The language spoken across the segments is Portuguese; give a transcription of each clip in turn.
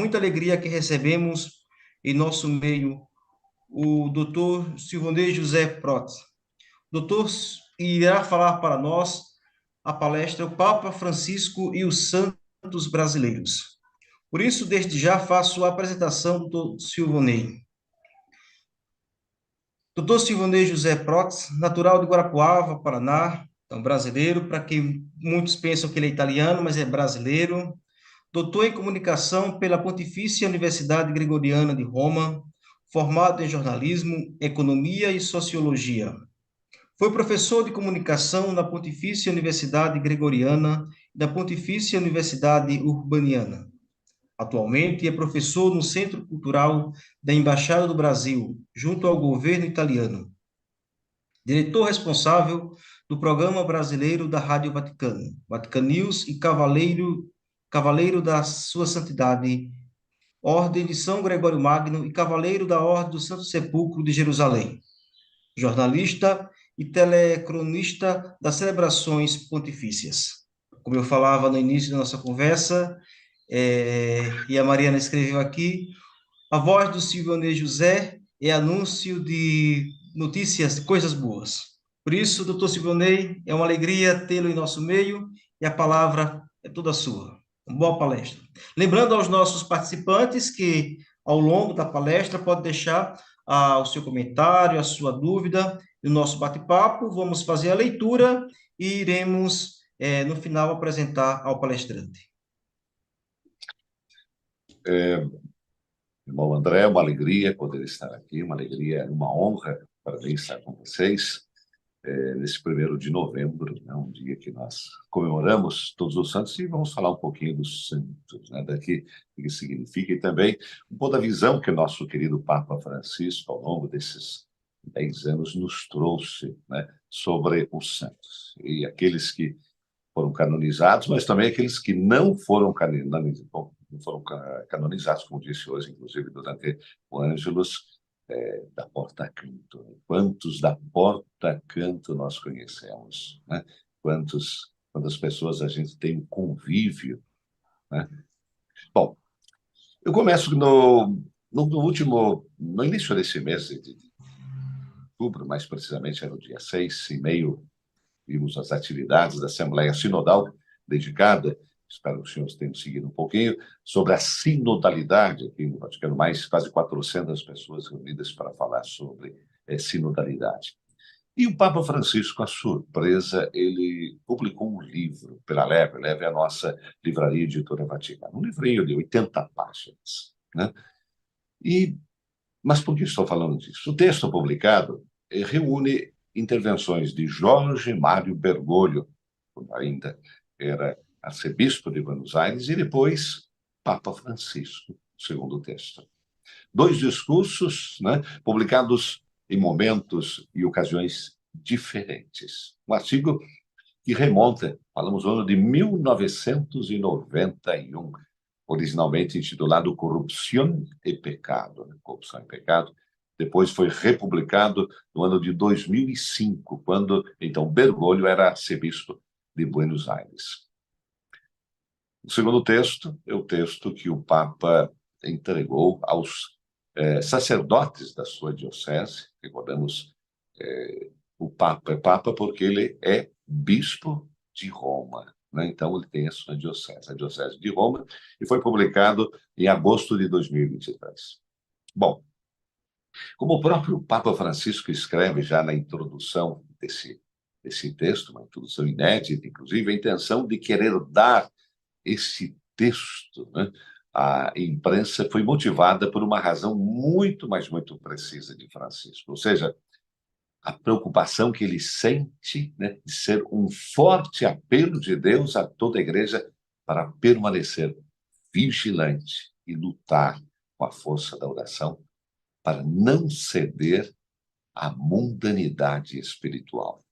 muita alegria que recebemos em nosso meio o Dr. Silvanei José Protz. O doutor irá falar para nós a palestra O Papa Francisco e os Santos Brasileiros. Por isso, desde já faço a apresentação do Silvanei. Dr. Silvanei José Protz, natural de Guarapuava, Paraná, então brasileiro, para quem muitos pensam que ele é italiano, mas é brasileiro. Doutor em comunicação pela Pontifícia Universidade Gregoriana de Roma, formado em jornalismo, economia e sociologia. Foi professor de comunicação na Pontifícia Universidade Gregoriana e da Pontifícia Universidade Urbaniana. Atualmente é professor no Centro Cultural da Embaixada do Brasil, junto ao governo italiano. Diretor responsável do Programa Brasileiro da Rádio Vaticano, Vatican News e Cavaleiro da Sua Santidade, Ordem de São Gregório Magno e Cavaleiro da Ordem do Santo Sepulcro de Jerusalém. Jornalista e telecronista das celebrações pontifícias. Como eu falava no início da nossa conversa, e a Mariana escreveu aqui, a voz do Silvanei José é anúncio de notícias, de coisas boas. Por isso, doutor Silvanei, é uma alegria tê-lo em nosso meio e a palavra é toda sua. Uma boa palestra. Lembrando aos nossos participantes que, ao longo da palestra, pode deixar o seu comentário, a sua dúvida no nosso bate-papo. Vamos fazer a leitura e iremos, no final, apresentar ao palestrante. Irmão André, uma alegria poder estar aqui, uma alegria, uma honra para mim estar com vocês nesse 1º de novembro, né, um dia que nós comemoramos todos os santos, e vamos falar um pouquinho dos santos, né, daqui, o que significa, e também um pouco da visão que o nosso querido Papa Francisco, ao longo desses 10 anos, nos trouxe, né, sobre os santos. E aqueles que foram canonizados, mas também aqueles que não foram canonizados, como disse hoje, inclusive, durante o Ângelus, da Porta Canto. Quantos da Porta Canto nós conhecemos, né? Quantas pessoas a gente tem um convívio, né? Bom, eu começo no início desse mês de outubro, mais precisamente era o dia 6, e meio, vimos as atividades da Assembleia Sinodal dedicada, espero que os senhores tenham seguido um pouquinho, sobre a sinodalidade, aqui no Vaticano, mais quase 400 pessoas reunidas para falar sobre sinodalidade. E o Papa Francisco, à surpresa, ele publicou um livro pela Leve é a nossa livraria editora Vaticana, um livrinho de 80 páginas, né? Mas por que estou falando disso? O texto publicado reúne intervenções de Jorge Mário Bergoglio, quando ainda era arcebispo de Buenos Aires, e depois Papa Francisco, segundo o texto. 2 discursos, né, publicados em momentos e ocasiões diferentes. Um artigo que remonta, falamos no ano de 1991, originalmente intitulado Corrupção e Pecado, né? Corrupção e Pecado. Depois foi republicado no ano de 2005, quando, então, Bergoglio era arcebispo de Buenos Aires. O segundo texto é o texto que o Papa entregou aos sacerdotes da sua diocese. Recordamos, o Papa é Papa porque ele é bispo de Roma, né? Então, ele tem a sua diocese, a Diocese de Roma, e foi publicado em agosto de 2023. Bom, como o próprio Papa Francisco escreve já na introdução desse texto, uma introdução inédita, inclusive, a intenção de querer dar esse texto, né, à imprensa foi motivada por uma razão muito, mas muito precisa de Francisco, ou seja, a preocupação que ele sente, né, de ser um forte apelo de Deus a toda a igreja para permanecer vigilante e lutar com a força da oração para não ceder à mundanidade espiritual.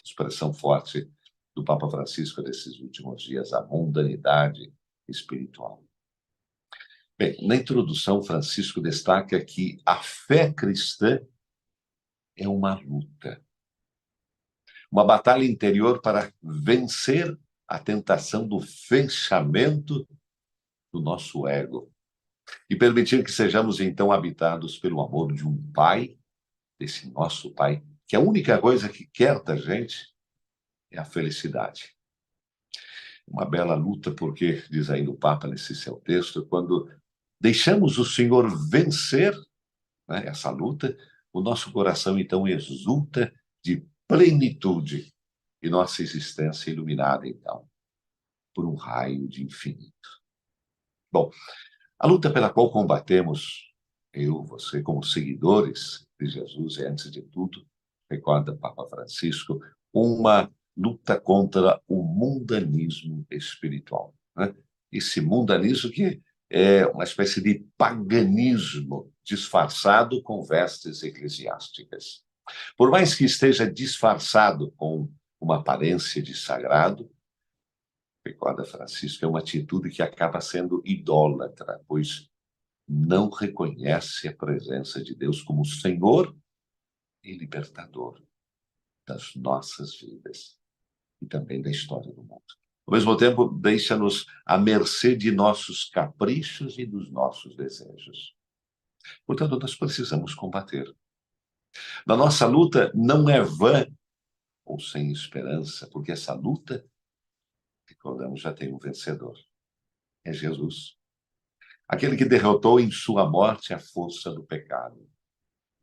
Expressão forte do Papa Francisco desses últimos dias, a mundanidade espiritual. Bem, na introdução, Francisco destaca que a fé cristã é uma luta, uma batalha interior para vencer a tentação do fechamento do nosso ego, e permitir que sejamos então habitados pelo amor de um Pai, desse nosso Pai, que a única coisa que quer da gente é a felicidade. Uma bela luta, porque, diz ainda o Papa nesse seu texto, quando deixamos o Senhor vencer, né, essa luta, o nosso coração então exulta de plenitude e nossa existência iluminada, então, por um raio de infinito. Bom, a luta pela qual combatemos, eu, você, como seguidores de Jesus, é, antes de tudo, recorda Papa Francisco, uma luta contra o mundanismo espiritual, né? Esse mundanismo que é uma espécie de paganismo disfarçado com vestes eclesiásticas. Por mais que esteja disfarçado com uma aparência de sagrado, recorda Francisco, é uma atitude que acaba sendo idólatra, pois não reconhece a presença de Deus como Senhor e libertador das nossas vidas e também da história do mundo. Ao mesmo tempo, deixa-nos à mercê de nossos caprichos e dos nossos desejos. Portanto, nós precisamos combater. Na nossa luta não é vã ou sem esperança, porque essa luta, recordamos, já tem um vencedor. É Jesus. Aquele que derrotou em sua morte a força do pecado.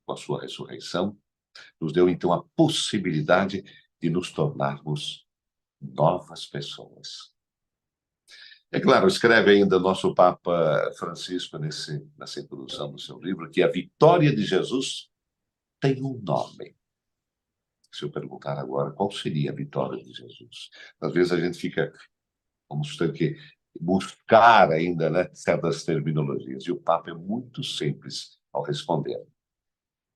Com a sua ressurreição, nos deu então a possibilidade de nos tornarmos novas pessoas. É claro, escreve ainda nosso Papa Francisco nessa introdução do seu livro que a vitória de Jesus tem um nome. Se eu perguntar agora qual seria a vitória de Jesus, às vezes a gente fica, vamos ter que buscar ainda, né, certas terminologias, e o Papa é muito simples ao responder.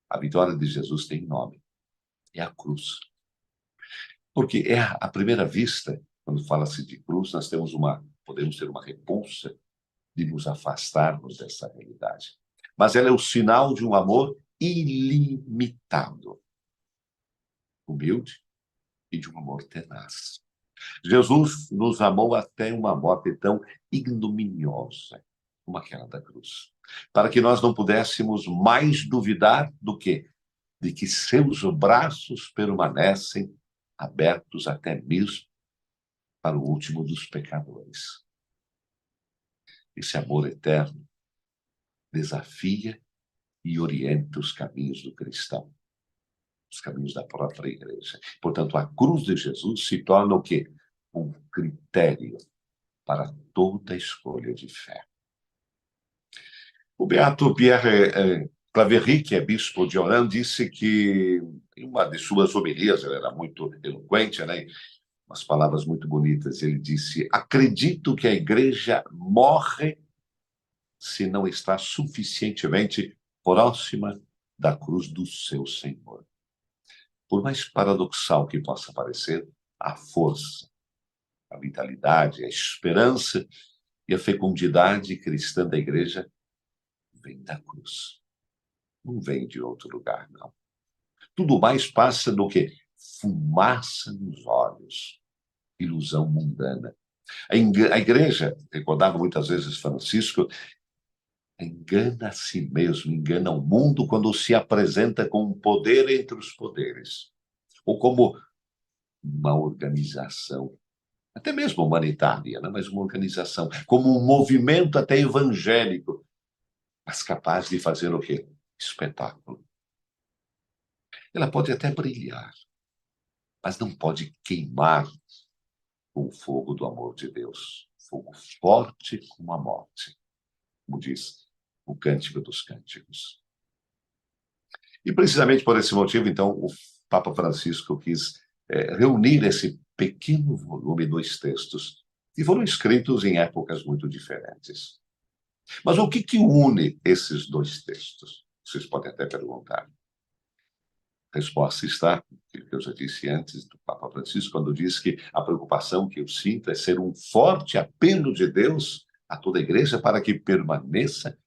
A vitória de Jesus tem nome, é a cruz. Porque é à primeira vista, quando fala-se de cruz, nós podemos ter uma repulsa de nos afastarmos dessa realidade. Mas ela é o sinal de um amor ilimitado, humilde e de um amor tenaz. Jesus nos amou até uma morte tão ignominiosa como aquela da cruz, para que nós não pudéssemos mais duvidar do quê? De que seus braços permanecem abertos até mesmo para o último dos pecadores. Esse amor eterno desafia e orienta os caminhos do cristão, os caminhos da própria igreja. Portanto, a cruz de Jesus se torna o quê? Um critério para toda escolha de fé. O beato Pierre Claverie, que é bispo de Orán, disse que, em uma de suas homilias, ele era muito eloquente, né? Umas palavras muito bonitas, ele disse: acredito que a igreja morre se não está suficientemente próxima da cruz do seu Senhor. Por mais paradoxal que possa parecer, a força, a vitalidade, a esperança e a fecundidade cristã da igreja vem da cruz. Não vem de outro lugar, não. Tudo mais passa do que fumaça nos olhos, ilusão mundana. A igreja, recordava muitas vezes Francisco, engana a si mesmo, engana o mundo quando se apresenta com um poder entre os poderes, ou como uma organização, até mesmo humanitária, né? Mas uma organização, como um movimento até evangélico, mas capaz de fazer o quê? Espetáculo. Ela pode até brilhar, mas não pode queimar com o fogo do amor de Deus, fogo forte como a morte, como diz o Cântico dos Cânticos. E precisamente por esse motivo, então, o Papa Francisco quis reunir esse pequeno volume, 2 textos, que foram escritos em épocas muito diferentes. Mas o que une esses 2 textos? Vocês podem até perguntar. A resposta está, que eu já disse antes, do Papa Francisco, quando diz que a preocupação que eu sinto é ser um forte apelo de Deus a toda a igreja para que permaneça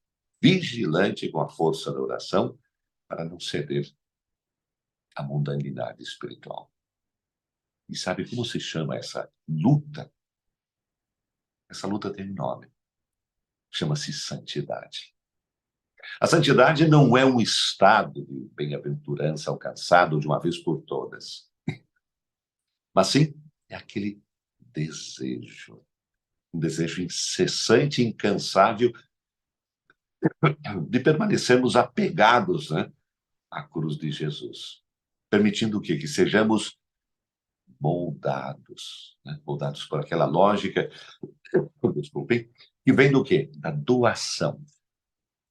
vigilante com a força da oração para não ceder à mundanidade espiritual. E sabe como se chama essa luta? Essa luta tem nome. chama-se santidade. A santidade não é um estado de bem-aventurança alcançado de uma vez por todas, mas sim é aquele desejo, um desejo incessante e incansável de permanecermos apegados, né, à cruz de Jesus, permitindo o quê? Que sejamos moldados, né? Moldados por aquela lógica, desculpem, que vem do quê? Da doação,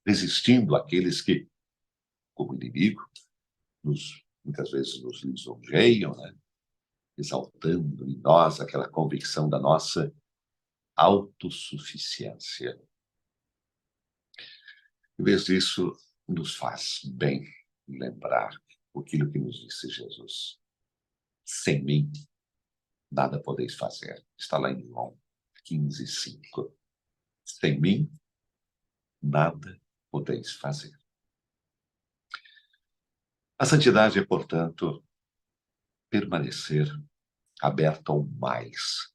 resistindo àqueles que, como inimigo, muitas vezes nos lisonjeiam, né? Exaltando em nós aquela convicção da nossa autossuficiência. Em vez disso, nos faz bem lembrar aquilo que nos disse Jesus. Sem mim, nada podeis fazer. Está lá em João 15:5. Sem mim, nada podeis fazer. A santidade é, portanto, permanecer aberto ao mais.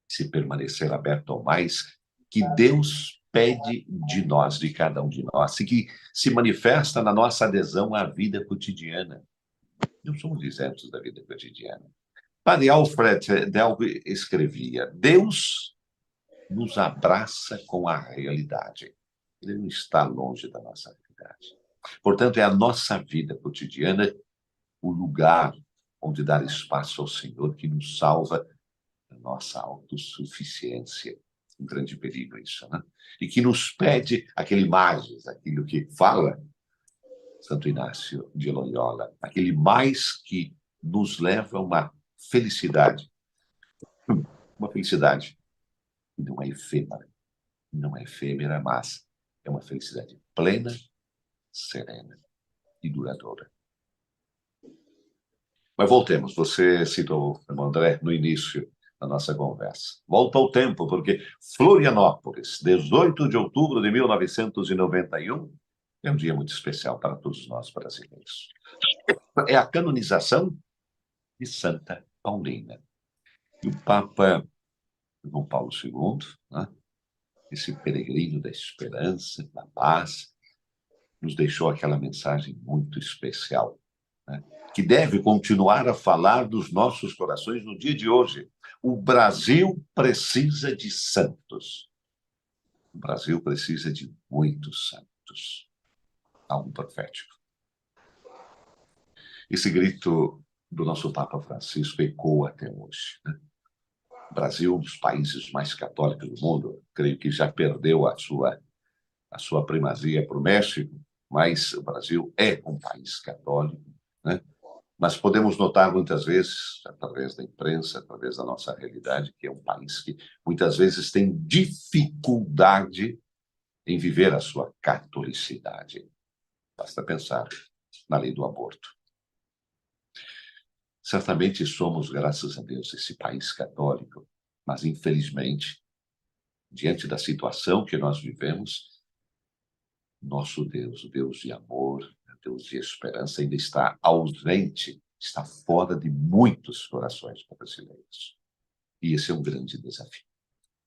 Se permanecer aberto ao mais, que Deus pede de nós, de cada um de nós, e que se manifesta na nossa adesão à vida cotidiana. Não somos isentos da vida cotidiana. Padre Alfred Delvey escrevia: Deus nos abraça com a realidade. Ele não está longe da nossa realidade. Portanto, é a nossa vida cotidiana o lugar onde dar espaço ao Senhor que nos salva da nossa autossuficiência. Um grande perigo isso, né? E que nos pede aquele mais, aquilo que fala Santo Inácio de Loyola, aquele mais que nos leva a uma felicidade que não é efêmera, mas é uma felicidade plena, serena e duradoura. Mas voltemos, você citou, André, no início da nossa conversa. Volta ao tempo, porque Florianópolis, 18 de outubro de 1991, é um dia muito especial para todos nós brasileiros. É a canonização de Santa Paulina. E o Papa João Paulo II, né, esse peregrino da esperança, da paz, nos deixou aquela mensagem muito especial, né, que deve continuar a falar dos nossos corações no dia de hoje. O Brasil precisa de santos. O Brasil precisa de muitos santos. Algo profético. Esse grito do nosso Papa Francisco ecoa até hoje, né? O Brasil, um dos países mais católicos do mundo, creio que já perdeu a sua primazia para o México, mas o Brasil é um país católico, né? Mas podemos notar muitas vezes, através da imprensa, através da nossa realidade, que é um país que muitas vezes tem dificuldade em viver a sua catolicidade. Basta pensar na lei do aborto. Certamente somos, graças a Deus, esse país católico, mas, infelizmente, diante da situação que nós vivemos, nosso Deus, o Deus de amor, o Deus de esperança, ainda está ausente, está fora de muitos corações brasileiros. E esse é um grande desafio.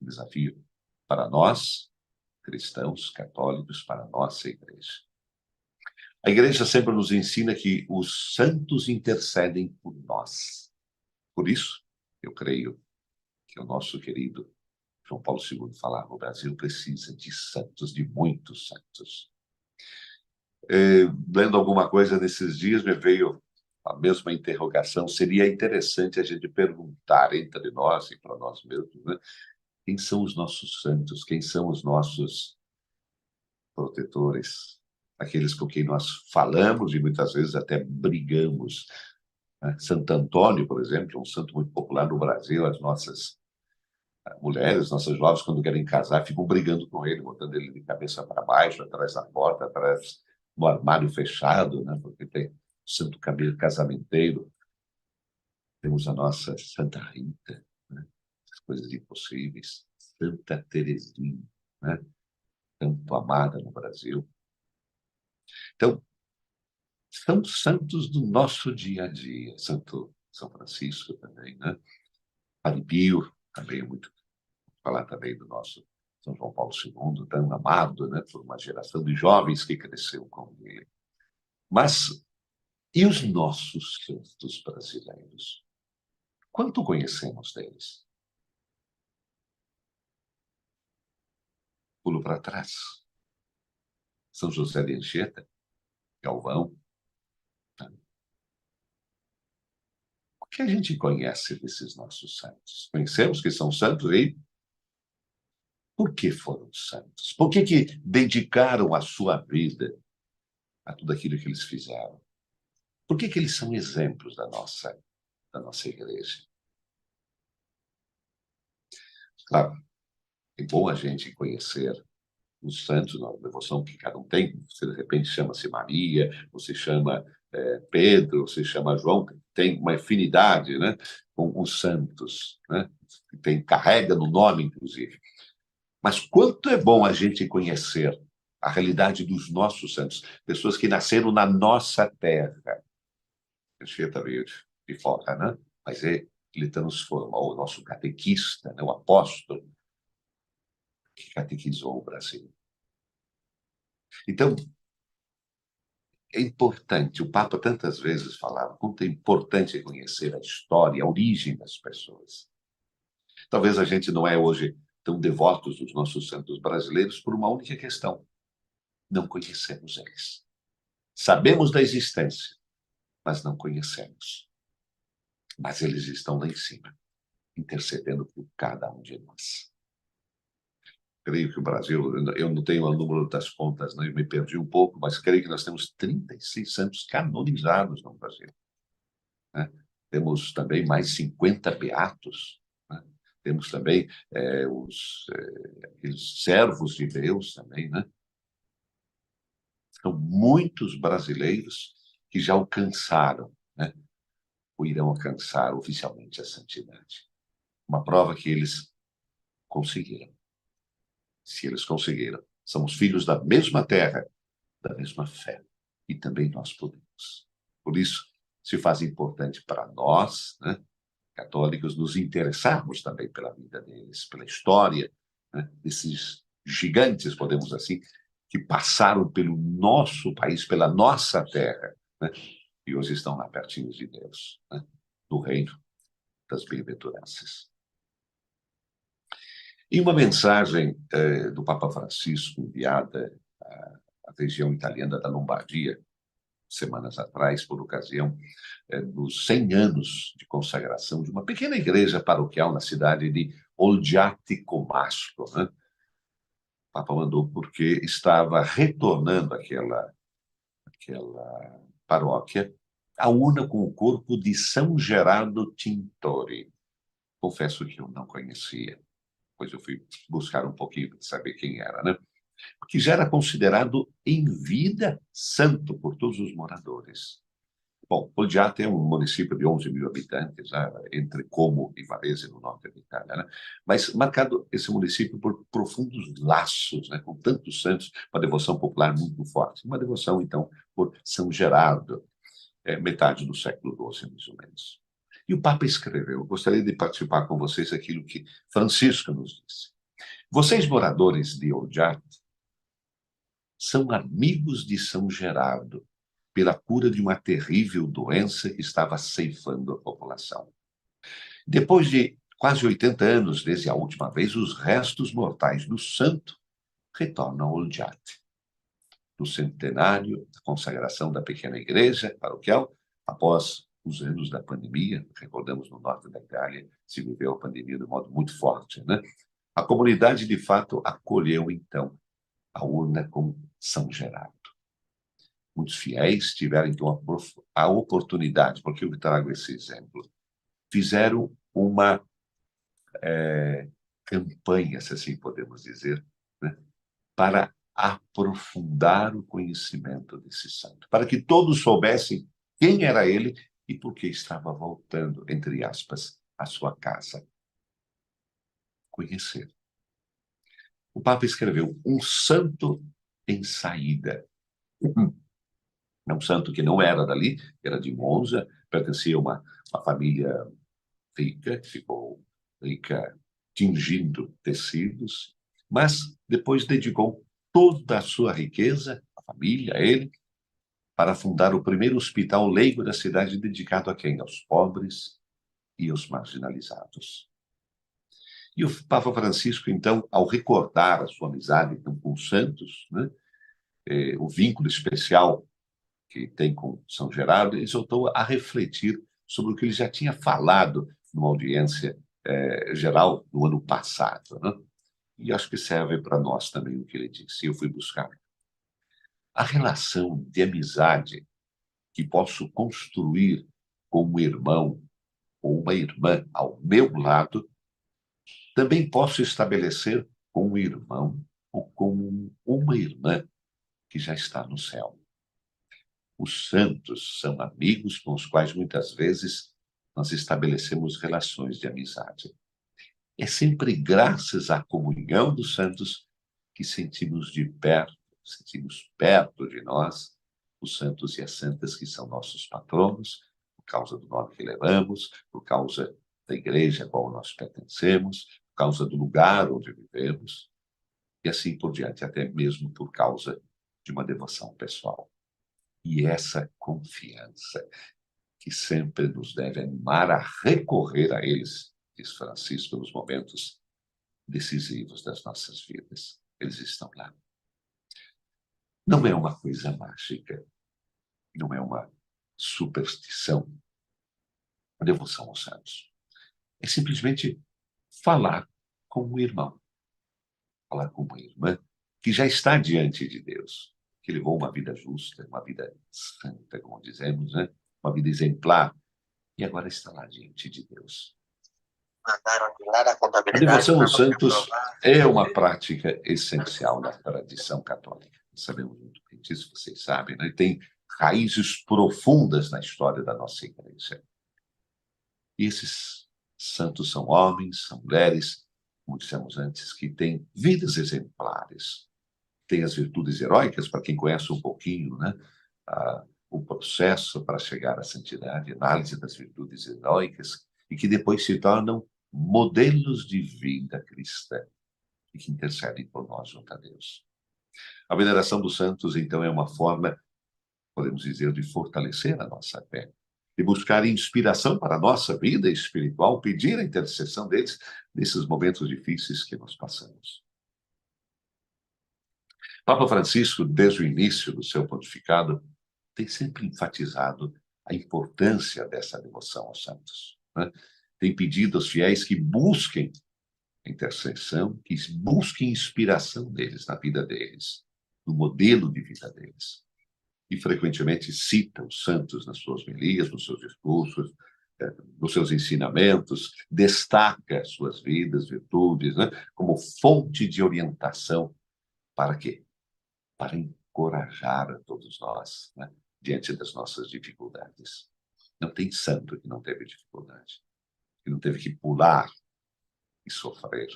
Um desafio para nós, cristãos, católicos, para a nossa igreja. A igreja sempre nos ensina que os santos intercedem por nós. Por isso, eu creio que o nosso querido João Paulo II falava: o Brasil precisa de santos, de muitos santos. Lendo alguma coisa nesses dias, me veio a mesma interrogação. Seria interessante a gente perguntar entre nós e para nós mesmos, né? Quem são os nossos santos? Quem são os nossos protetores? Aqueles com quem nós falamos e muitas vezes até brigamos, né? Santo Antônio, por exemplo, um santo muito popular no Brasil. As nossas mulheres, nossas jovens, quando querem casar, ficam brigando com ele, botando ele de cabeça para baixo, atrás da porta, atrás do armário fechado, né? Porque tem o santo cabelo casamenteiro. Temos a nossa Santa Rita, né? As coisas impossíveis. Santa Teresinha, né? Tanto amada no Brasil. Então, são santos do nosso dia a dia. Santo São Francisco também, né? Padre Pio também é muito falar também do nosso São João Paulo II, tão amado, né, por uma geração de jovens que cresceu com ele. Mas e os nossos santos brasileiros? Quanto conhecemos deles? Pulo para trás. São José de Anchieta, Galvão. O que a gente conhece desses nossos santos? Conhecemos que são santos e por que foram santos? Por que dedicaram a sua vida a tudo aquilo que eles fizeram? Por que eles são exemplos da nossa igreja? Claro, é bom a gente conhecer os santos, na devoção que cada um tem. Você, de repente, chama-se Maria, você chama Pedro, você chama João, tem uma afinidade, né, com os santos, né? Carrega no nome, inclusive. Mas quanto é bom a gente conhecer a realidade dos nossos santos, pessoas que nasceram na nossa terra. Anchieta veio de fora, né? Mas ele transformou o nosso catequista, né? O apóstolo, que catequizou o Brasil. Então, é importante, o Papa tantas vezes falava, quanto é importante conhecer a história, a origem das pessoas. Talvez a gente não é hoje tão devotos dos nossos santos brasileiros por uma única questão. Não conhecemos eles. Sabemos da existência, mas não conhecemos. Mas eles estão lá em cima, intercedendo por cada um de nós. Creio que o Brasil, eu não tenho o número das contas, né? Eu me perdi um pouco, mas creio que nós temos 36 santos canonizados no Brasil, né? Temos também mais 50 beatos, né? Temos também aqueles servos de Deus também, né? São muitos brasileiros que já alcançaram, né? Ou irão alcançar oficialmente a santidade. Uma prova que eles conseguiram. Se eles conseguiram, somos filhos da mesma terra, da mesma fé. E também nós podemos. Por isso, se faz importante para nós, né, católicos, nos interessarmos também pela vida deles, pela história, né, desses gigantes, podemos assim, que passaram pelo nosso país, pela nossa terra, né, e hoje estão lá pertinho de Deus, né, no reino das bem-aventuranças. Em uma mensagem do Papa Francisco enviada à região italiana da Lombardia, semanas atrás, por ocasião dos 100 anos de consagração de uma pequena igreja paroquial na cidade de Olgiati Comasco, né? O Papa mandou porque estava retornando aquela paróquia a una com o corpo de São Gerardo Tintori. Confesso que eu não conhecia. Depois eu fui buscar um pouquinho para saber quem era, né? Porque já era considerado em vida santo por todos os moradores. Bom, Olgiate é um município de 11 mil habitantes, né, entre Como e Varese, no norte da Itália, né? Mas marcado esse município por profundos laços, né, com tantos santos, uma devoção popular muito forte. Uma devoção, então, por São Gerardo, metade do século XII, mais ou menos. E o Papa escreveu, gostaria de participar com vocês aquilo que Francisco nos disse. Vocês, moradores de Olgiate, são amigos de São Gerardo, pela cura de uma terrível doença que estava ceifando a população. Depois de quase 80 anos desde a última vez, os restos mortais do santo retornam a Olgiate. No centenário da consagração da pequena igreja paroquial, após os anos da pandemia, recordamos no norte da Itália, se viveu a pandemia de modo muito forte, né? A comunidade, de fato, acolheu, então, a urna com São Gerardo. Muitos fiéis tiveram, então, a oportunidade, porque eu trago esse exemplo, fizeram uma campanha, se assim podemos dizer, né, para aprofundar o conhecimento desse santo, para que todos soubessem quem era ele e por que estava voltando, entre aspas, à sua casa. Conhecer. O Papa escreveu um santo em saída. É um santo que não era dali, era de Monza, pertencia a uma família rica, que ficou rica tingindo tecidos, mas depois dedicou toda a sua riqueza, a família, a ele, para fundar o primeiro hospital leigo da cidade dedicado a quem? Aos pobres e aos marginalizados. E o Papa Francisco, então, ao recordar a sua amizade com os santos, né, o vínculo especial que tem com São Gerardo, ele voltou a refletir sobre o que ele já tinha falado numa audiência geral no ano passado. Né? E acho que serve para nós também o que ele disse. Eu fui buscar a relação de amizade que posso construir com um irmão ou uma irmã ao meu lado, também posso estabelecer com um irmão ou com uma irmã que já está no céu. Os santos são amigos com os quais muitas vezes nós estabelecemos relações de amizade. É sempre graças à comunhão dos santos que sentimos perto de nós os santos e as santas que são nossos patronos, por causa do nome que levamos, por causa da igreja a qual nós pertencemos, por causa do lugar onde vivemos, e assim por diante, até mesmo por causa de uma devoção pessoal. E essa confiança que sempre nos deve animar a recorrer a eles, diz Francisco, nos momentos decisivos das nossas vidas. Eles estão lá. Não é uma coisa mágica, não é uma superstição, a devoção aos santos. É simplesmente falar com um irmão, falar com uma irmã que já está diante de Deus, que levou uma vida justa, uma vida santa, como dizemos, né? Uma vida exemplar, e agora está lá diante de Deus. A devoção aos santos é uma prática essencial da tradição católica. Sabemos muito bem disso, vocês sabem, né? Tem raízes profundas na história da nossa igreja. E esses santos são homens, são mulheres, como dissemos antes, que têm vidas exemplares. Têm as virtudes heróicas, para quem conhece um pouquinho, né? O processo para chegar à santidade, análise das virtudes heróicas, e que depois se tornam modelos de vida cristã e que intercedem por nós junto a Deus. A veneração dos santos, então, é uma forma, podemos dizer, de fortalecer a nossa fé, de buscar inspiração para a nossa vida espiritual, pedir a intercessão deles nesses momentos difíceis que nós passamos. Papa Francisco, desde o início do seu pontificado, tem sempre enfatizado a importância dessa devoção aos santos, né? Tem pedido aos fiéis que busquem intercessão, que busquem inspiração deles, na vida deles, no modelo de vida deles. E frequentemente cita os santos nas suas homilias, nos seus discursos, nos seus ensinamentos, destaca suas vidas, virtudes, né, como fonte de orientação para quê? Para encorajar a todos nós, né, diante das nossas dificuldades. Não tem santo que não teve dificuldade, que não teve que pular e sofrer,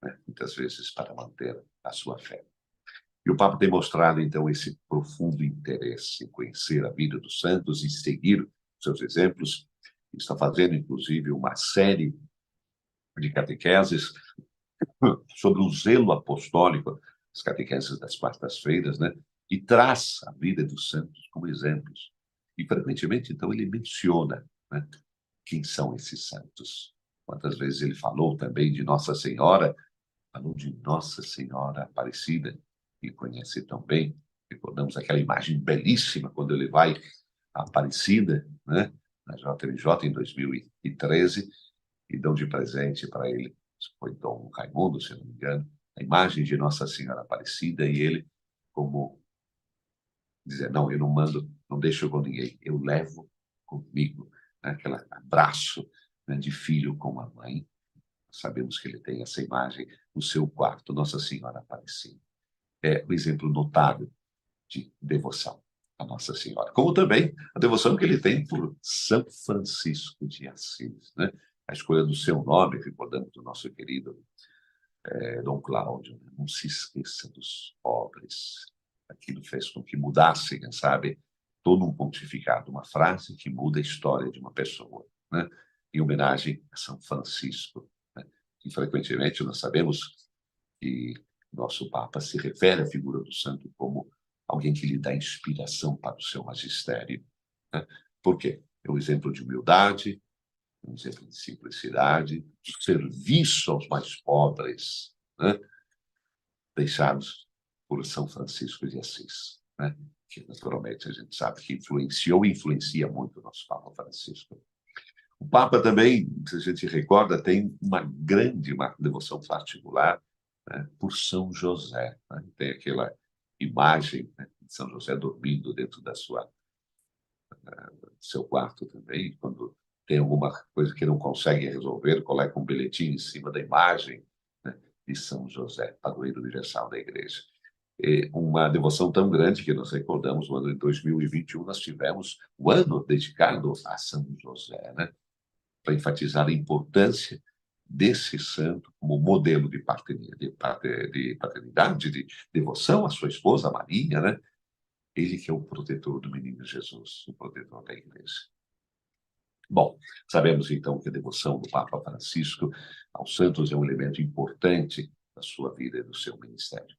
né, muitas vezes para manter a sua fé. E o Papa tem mostrado, então, esse profundo interesse em conhecer a vida dos santos e seguir seus exemplos. Está fazendo, inclusive, uma série de catequeses sobre o zelo apostólico, as catequeses das quartas-feiras, né? E traz a vida dos santos como exemplos. E, frequentemente, então, ele menciona, né, quem são esses santos. Quantas vezes ele falou também de Nossa Senhora, falou de Nossa Senhora Aparecida, que conhece tão bem. Recordamos aquela imagem belíssima quando ele vai à Aparecida, né, na JMJ em 2013, e dão de presente para ele, foi Dom Raimundo, se não me engano, a imagem de Nossa Senhora Aparecida, e ele, como dizer, não, eu não mando, não deixo com ninguém, eu levo comigo, né, aquele abraço, né, de filho com a mãe. Sabemos que ele tem essa imagem no seu quarto, Nossa Senhora Aparecida. É um exemplo notável de devoção a Nossa Senhora. Como também a devoção que ele tem por São Francisco de Assis, né? A escolha do seu nome, recordando do nosso querido Dom Cláudio, né? Não se esqueça dos pobres. Aquilo fez com que mudasse, quem sabe, todo um pontificado, uma frase que muda a história de uma pessoa, né? Em homenagem a São Francisco, né? E frequentemente nós sabemos que nosso Papa se refere à figura do santo como alguém que lhe dá inspiração para o seu magistério. Né? Por quê? É um exemplo de humildade, um exemplo de simplicidade, de serviço aos mais pobres, né? Deixados por São Francisco de Assis, né? Que naturalmente a gente sabe que influenciou e influencia muito o nosso Papa Francisco. O Papa também, se a gente recorda, tem uma devoção particular, né, por São José. Né? Tem aquela imagem, né, de São José dormindo dentro do seu quarto também, quando tem alguma coisa que não consegue resolver, coloca um bilhetinho em cima da imagem, né, de São José, padroeiro universal da Igreja. E uma devoção tão grande que nós recordamos no ano de 2021, nós tivemos o ano dedicado a São José, né? Para enfatizar a importância desse santo como modelo de paternidade, de devoção à sua esposa Maria, né? Ele que é o protetor do menino Jesus, o protetor da Igreja. Bom, sabemos então que a devoção do Papa Francisco aos santos é um elemento importante da sua vida e do seu ministério,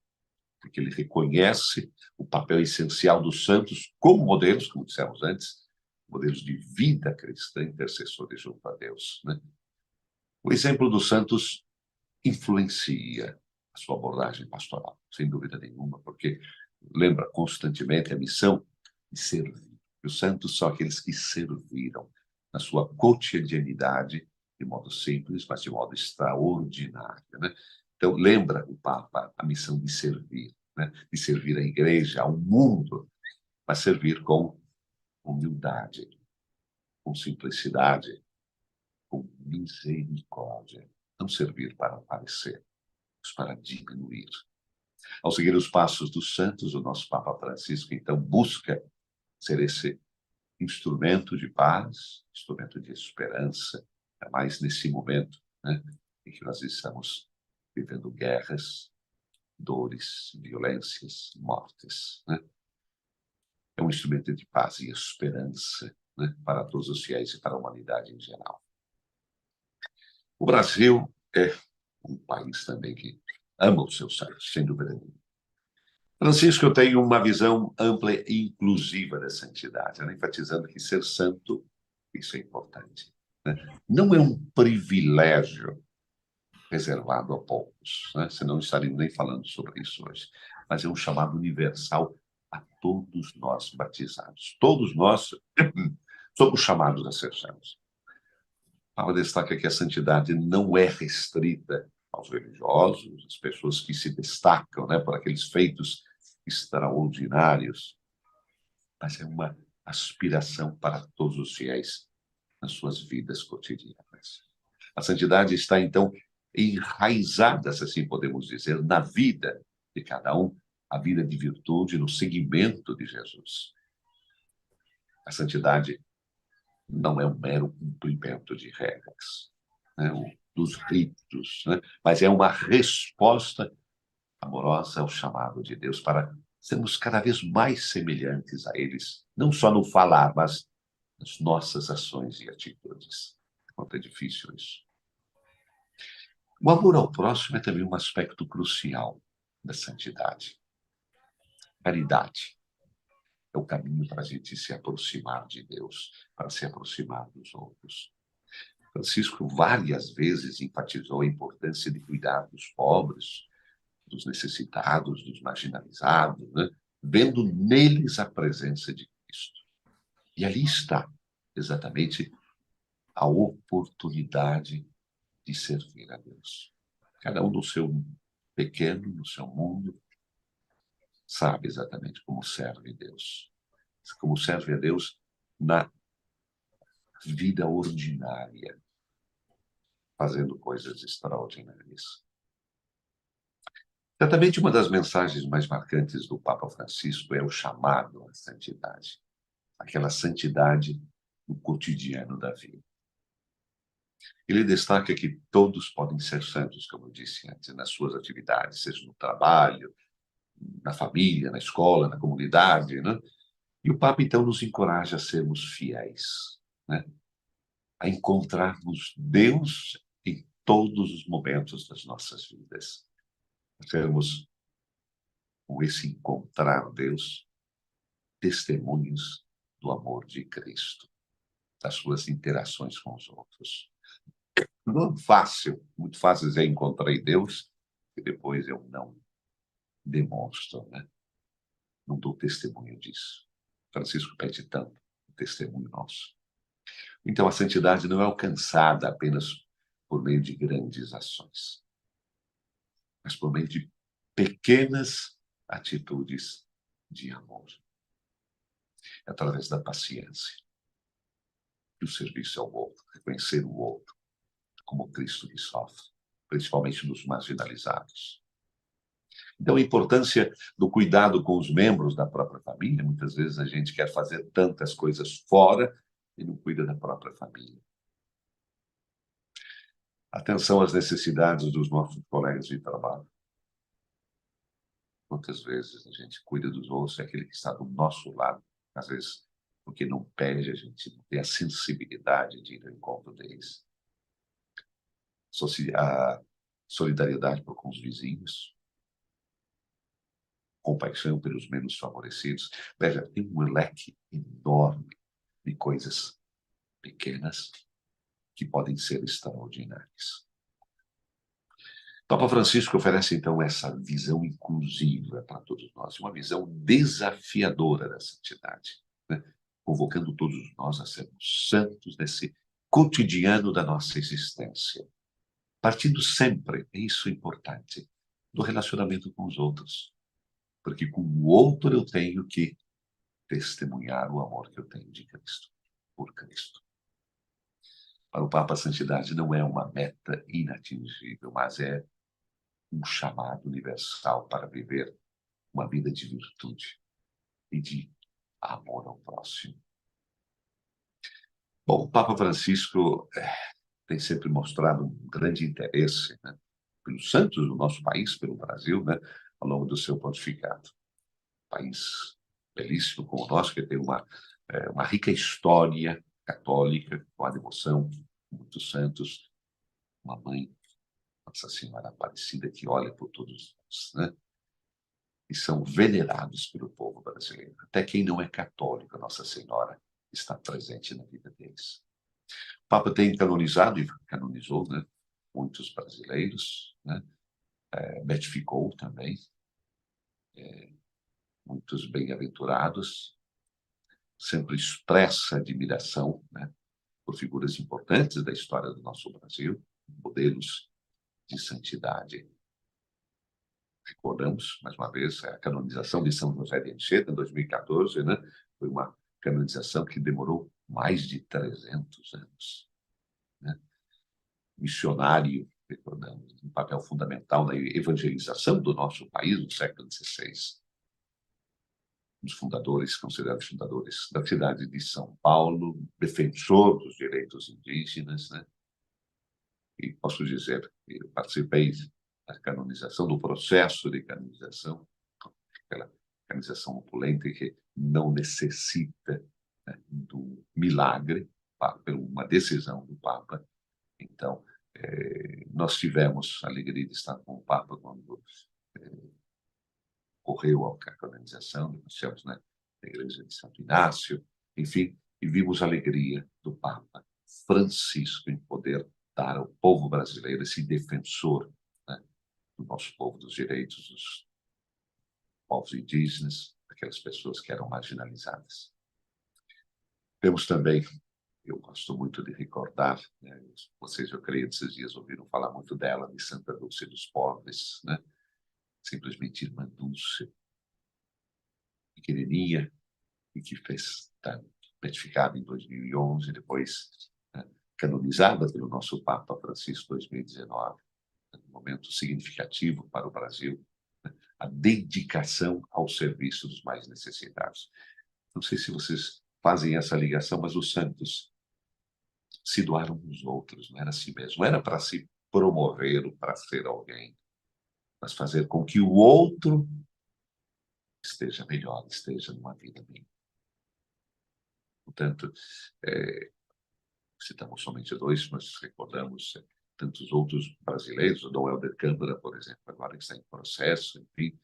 porque ele reconhece o papel essencial dos santos como modelos, como dissemos antes, modelos de vida cristã, intercessores junto a Deus, né? O exemplo dos santos influencia a sua abordagem pastoral, sem dúvida nenhuma, porque lembra constantemente a missão de servir. Os santos são aqueles que serviram na sua cotidianidade, de modo simples, mas de modo extraordinário, né? Então, lembra o Papa a missão de servir, né? De servir a Igreja, ao mundo, mas servir com humildade, com simplicidade, com misericórdia. Não servir para aparecer, mas para diminuir. Ao seguir os passos dos santos, o nosso Papa Francisco, então, busca ser esse instrumento de paz, instrumento de esperança, é mais nesse momento, né, em que nós estamos vivendo guerras, dores, violências, mortes, né? É um instrumento de paz e esperança, né, para todos os fiéis e para a humanidade em geral. O Brasil é um país também que ama os seus santos, sem dúvida nenhuma. Francisco, eu tenho uma visão ampla e inclusiva da santidade, né? Enfatizando que ser santo, isso é importante, né? Não é um privilégio reservado a poucos, né? Senão não estaríamos nem falando sobre isso hoje, mas é um chamado universal a todos nós batizados. Todos nós somos chamados a ser santos. Papa destaca que a santidade não é restrita aos religiosos, às pessoas que se destacam, né, por aqueles feitos extraordinários, mas é uma aspiração para todos os fiéis nas suas vidas cotidianas. A santidade está, então, enraizada, se assim podemos dizer, na vida de cada um, a vida de virtude, no seguimento de Jesus. A santidade não é um mero cumprimento de regras, né, dos ritos, né, mas é uma resposta amorosa ao chamado de Deus para sermos cada vez mais semelhantes a eles, não só no falar, mas nas nossas ações e atitudes. Quanto é difícil isso. O amor ao próximo é também um aspecto crucial da santidade. Caridade é o caminho para a gente se aproximar de Deus, para se aproximar dos outros. Francisco várias vezes enfatizou a importância de cuidar dos pobres, dos necessitados, dos marginalizados, né? Vendo neles a presença de Cristo. E ali está exatamente a oportunidade de servir a Deus. Cada um no seu pequeno, no seu mundo, sabe exatamente como serve a Deus. Como serve a Deus na vida ordinária, fazendo coisas extraordinárias. Certamente uma das mensagens mais marcantes do Papa Francisco é o chamado à santidade, aquela santidade no cotidiano da vida. Ele destaca que todos podem ser santos, como eu disse antes, nas suas atividades, seja no trabalho, na família, na escola, na comunidade, né? E o Papa, então, nos encoraja a sermos fiéis, né? A encontrarmos Deus em todos os momentos das nossas vidas. Sermos, com esse encontrar Deus, testemunhos do amor de Cristo, das suas interações com os outros. Não é fácil, muito fácil dizer encontrei Deus, e depois eu não demonstro, né? Não dou testemunho disso. Francisco pede tanto o testemunho nosso. Então, a santidade não é alcançada apenas por meio de grandes ações, mas por meio de pequenas atitudes de amor, através da paciência, do serviço ao outro, reconhecer o outro como Cristo que sofre, principalmente nos marginalizados. Então, a importância do cuidado com os membros da própria família. Muitas vezes a gente quer fazer tantas coisas fora e não cuida da própria família. Atenção às necessidades dos nossos colegas de trabalho. Quantas vezes a gente cuida dos outros, é aquele que está do nosso lado, às vezes porque não pede, a gente não tem a sensibilidade de ir ao encontro deles. A solidariedade com os vizinhos, compaixão pelos menos favorecidos. Veja, tem um leque enorme de coisas pequenas que podem ser extraordinárias. Papa Francisco oferece, então, essa visão inclusiva para todos nós, uma visão desafiadora da santidade, né? Convocando todos nós a sermos santos nesse cotidiano da nossa existência. Partindo sempre, é isso importante, do relacionamento com os outros. Porque com o outro eu tenho que testemunhar o amor que eu tenho de Cristo, por Cristo. Para o Papa, a santidade não é uma meta inatingível, mas é um chamado universal para viver uma vida de virtude e de amor ao próximo. Bom, o Papa Francisco tem sempre mostrado um grande interesse, né, pelos santos do nosso país, pelo Brasil, né, ao longo do seu pontificado. País belíssimo como o nosso, que tem uma rica história católica, com a devoção de muitos santos, uma mãe, Nossa Senhora Aparecida, que olha por todos nós, né? E são venerados pelo povo brasileiro. Até quem não é católico, a Nossa Senhora está presente na vida deles. O Papa tem canonizado e canonizou, né, muitos brasileiros, né? Beatificou também muitos bem-aventurados, sempre expressa admiração, né, por figuras importantes da história do nosso Brasil, modelos de santidade. Recordamos, mais uma vez, a canonização de São José de Anchieta, em 2014, né? Foi uma canonização que demorou mais de 300 anos. Né? Missionário, recordamos, um papel fundamental na evangelização do nosso país no século XVI. Um dos fundadores, considerados fundadores da cidade de São Paulo, defensor dos direitos indígenas, né? E posso dizer que eu participei da canonização, do processo de canonização, aquela canonização opulenta que não necessita, né, do milagre, por uma decisão do Papa. Então, nós tivemos a alegria de estar com o Papa quando ocorreu a canonização, nós tivemos, né, na igreja de Santo Inácio, enfim, e vimos a alegria do Papa Francisco em poder dar ao povo brasileiro esse defensor, né, do nosso povo, dos direitos dos povos indígenas, aquelas pessoas que eram marginalizadas. Temos também, eu gosto muito de recordar, né, vocês, eu creio, esses dias ouviram falar muito dela, de Santa Dulce dos Pobres, né? Simplesmente Irmã Dulce, pequenininha, e que fez tanto, beatificada em 2011, depois, né, canonizada pelo nosso Papa Francisco em 2019, um momento significativo para o Brasil, né, a dedicação ao serviço dos mais necessitados. Não sei se vocês fazem essa ligação, mas os santos se doaram uns outros, não era assim mesmo, não era para se promover ou para ser alguém, mas fazer com que o outro esteja melhor, esteja numa vida bem. Portanto, citamos somente dois, mas recordamos tantos outros brasileiros, o Dom Helder Câmara, por exemplo, agora que está em processo, enfim,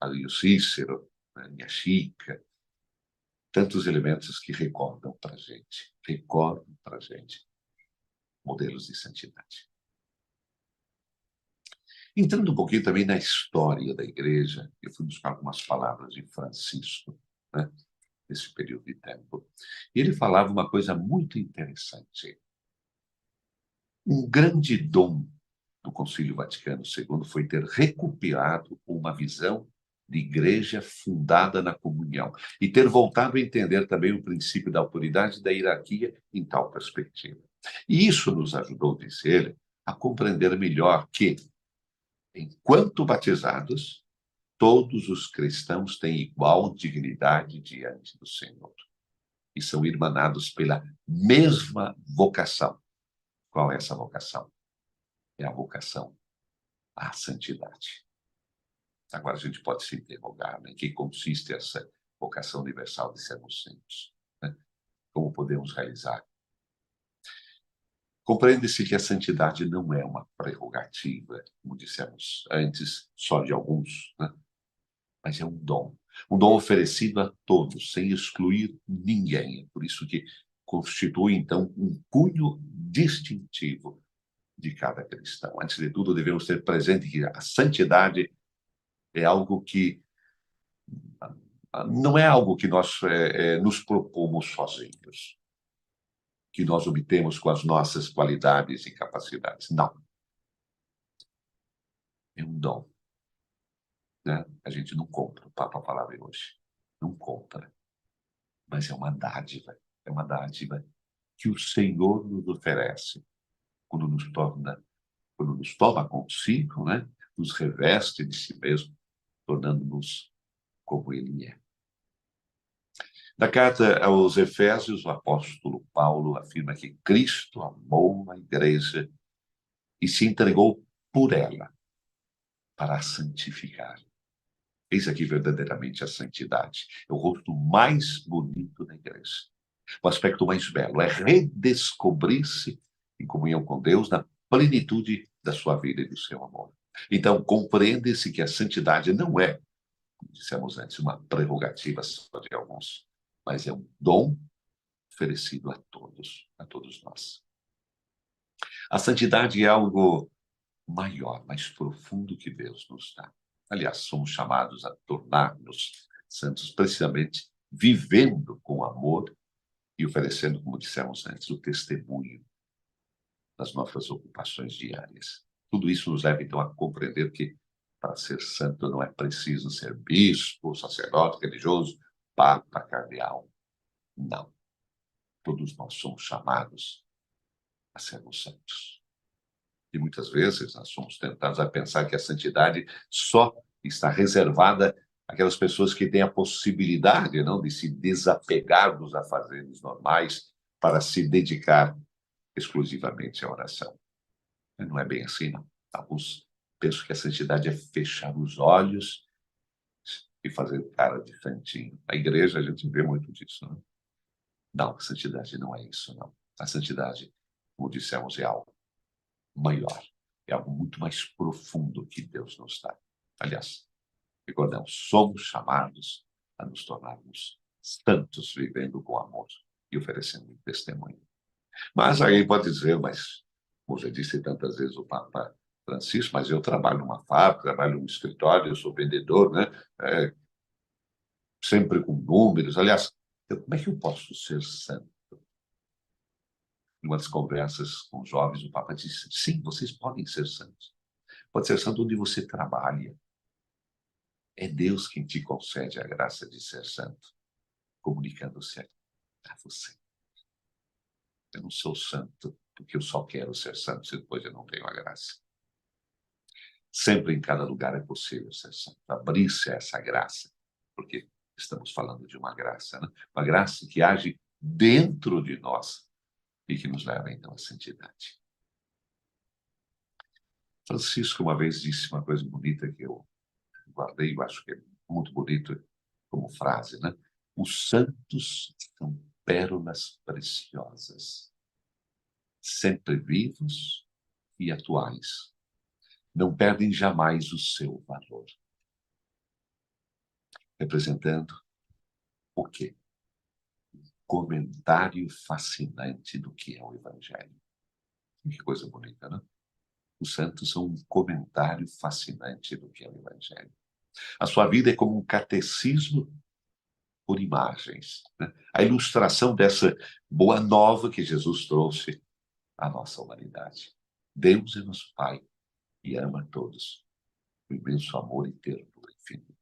ali o Cícero, a Minha Chica, tantos elementos que recordam para a gente modelos de santidade. Entrando um pouquinho também na história da igreja, eu fui buscar algumas palavras de Francisco, né, nesse período de tempo. E ele falava uma coisa muito interessante. Um grande dom do Concílio Vaticano II foi ter recuperado uma visão de igreja fundada na comunhão e ter voltado a entender também o princípio da autoridade e da hierarquia em tal perspectiva. E isso nos ajudou, disse ele, a compreender melhor que, enquanto batizados, todos os cristãos têm igual dignidade diante do Senhor e são irmanados pela mesma vocação. Qual é essa vocação? É a vocação à santidade. Agora a gente pode se interrogar, né, em que consiste essa vocação universal de sermos santos, né? Como podemos realizar? Compreende-se que a santidade não é uma prerrogativa, como dissemos antes, só de alguns, né? Mas é um dom oferecido a todos, sem excluir ninguém. É por isso que constitui, então, um cunho distintivo de cada cristão. Antes de tudo, devemos ter presente que a santidade é algo que não é algo que nós nos propomos sozinhos, que nós obtemos com as nossas qualidades e capacidades. Não. É um dom, né? A gente não compra, o Papa falava hoje. Não compra, mas é uma dádiva. É uma dádiva que o Senhor nos oferece quando quando nos toma consigo, né? Nos reveste de si mesmo, tornando-nos como Ele é. Na carta aos Efésios, o apóstolo Paulo afirma que Cristo amou a igreja e se entregou por ela para a santificar. Eis aqui verdadeiramente a santidade. É o rosto mais bonito da igreja. O aspecto mais belo é redescobrir-se em comunhão com Deus na plenitude da sua vida e do seu amor. Então, compreende-se que a santidade não é, como dissemos antes, uma prerrogativa só de alguns, mas é um dom oferecido a todos nós. A santidade é algo maior, mais profundo que Deus nos dá. Aliás, somos chamados a tornar-nos santos precisamente vivendo com amor e oferecendo, como dissemos antes, o testemunho das nossas ocupações diárias. Tudo isso nos leva, então, a compreender que para ser santo não é preciso ser bispo, sacerdote, religioso, papa, cardeal. Não. Todos nós somos chamados a sermos santos. E muitas vezes nós somos tentados a pensar que a santidade só está reservada àquelas pessoas que têm a possibilidade, não, de se desapegar dos afazeres normais para se dedicar exclusivamente à oração. Mas não é bem assim, não. Alguns pensam que a santidade é fechar os olhos e fazer cara de santinho. Na igreja a gente vê muito disso, não? Não, a santidade não é isso, não. A santidade, como dissemos, é algo maior. É algo muito mais profundo que Deus nos dá. Aliás, recordamos, somos chamados a nos tornarmos santos, vivendo com amor e oferecendo testemunho. Mas alguém pode dizer, mas, como já disse tantas vezes o Papa Francisco, mas eu trabalho numa fábrica, trabalho num escritório, eu sou vendedor, né? Sempre com números. Aliás, como é que eu posso ser santo? Em uma das conversas com jovens, o Papa disse, sim, vocês podem ser santos. Pode ser santo onde você trabalha. É Deus quem te concede a graça de ser santo, comunicando-se a você. Eu não sou santo porque eu só quero ser santo, se depois eu não tenho a graça. Sempre em cada lugar é possível ser santo, abrir-se a essa graça, porque estamos falando de uma graça, né? Uma graça que age dentro de nós e que nos leva, então, à santidade. Francisco uma vez disse uma coisa bonita que eu guardei, eu acho que é muito bonito como frase, né? Os santos são pérolas preciosas sempre vivos e atuais. Não perdem jamais o seu valor. Representando o quê? Comentário fascinante do que é o Evangelho. Que coisa bonita, né? Os santos são um comentário fascinante do que é o Evangelho. A sua vida é como um catecismo por imagens, né? A ilustração dessa boa nova que Jesus trouxe à nossa humanidade. Deus é nosso Pai e ama a todos, com imenso amor e ternura infinita.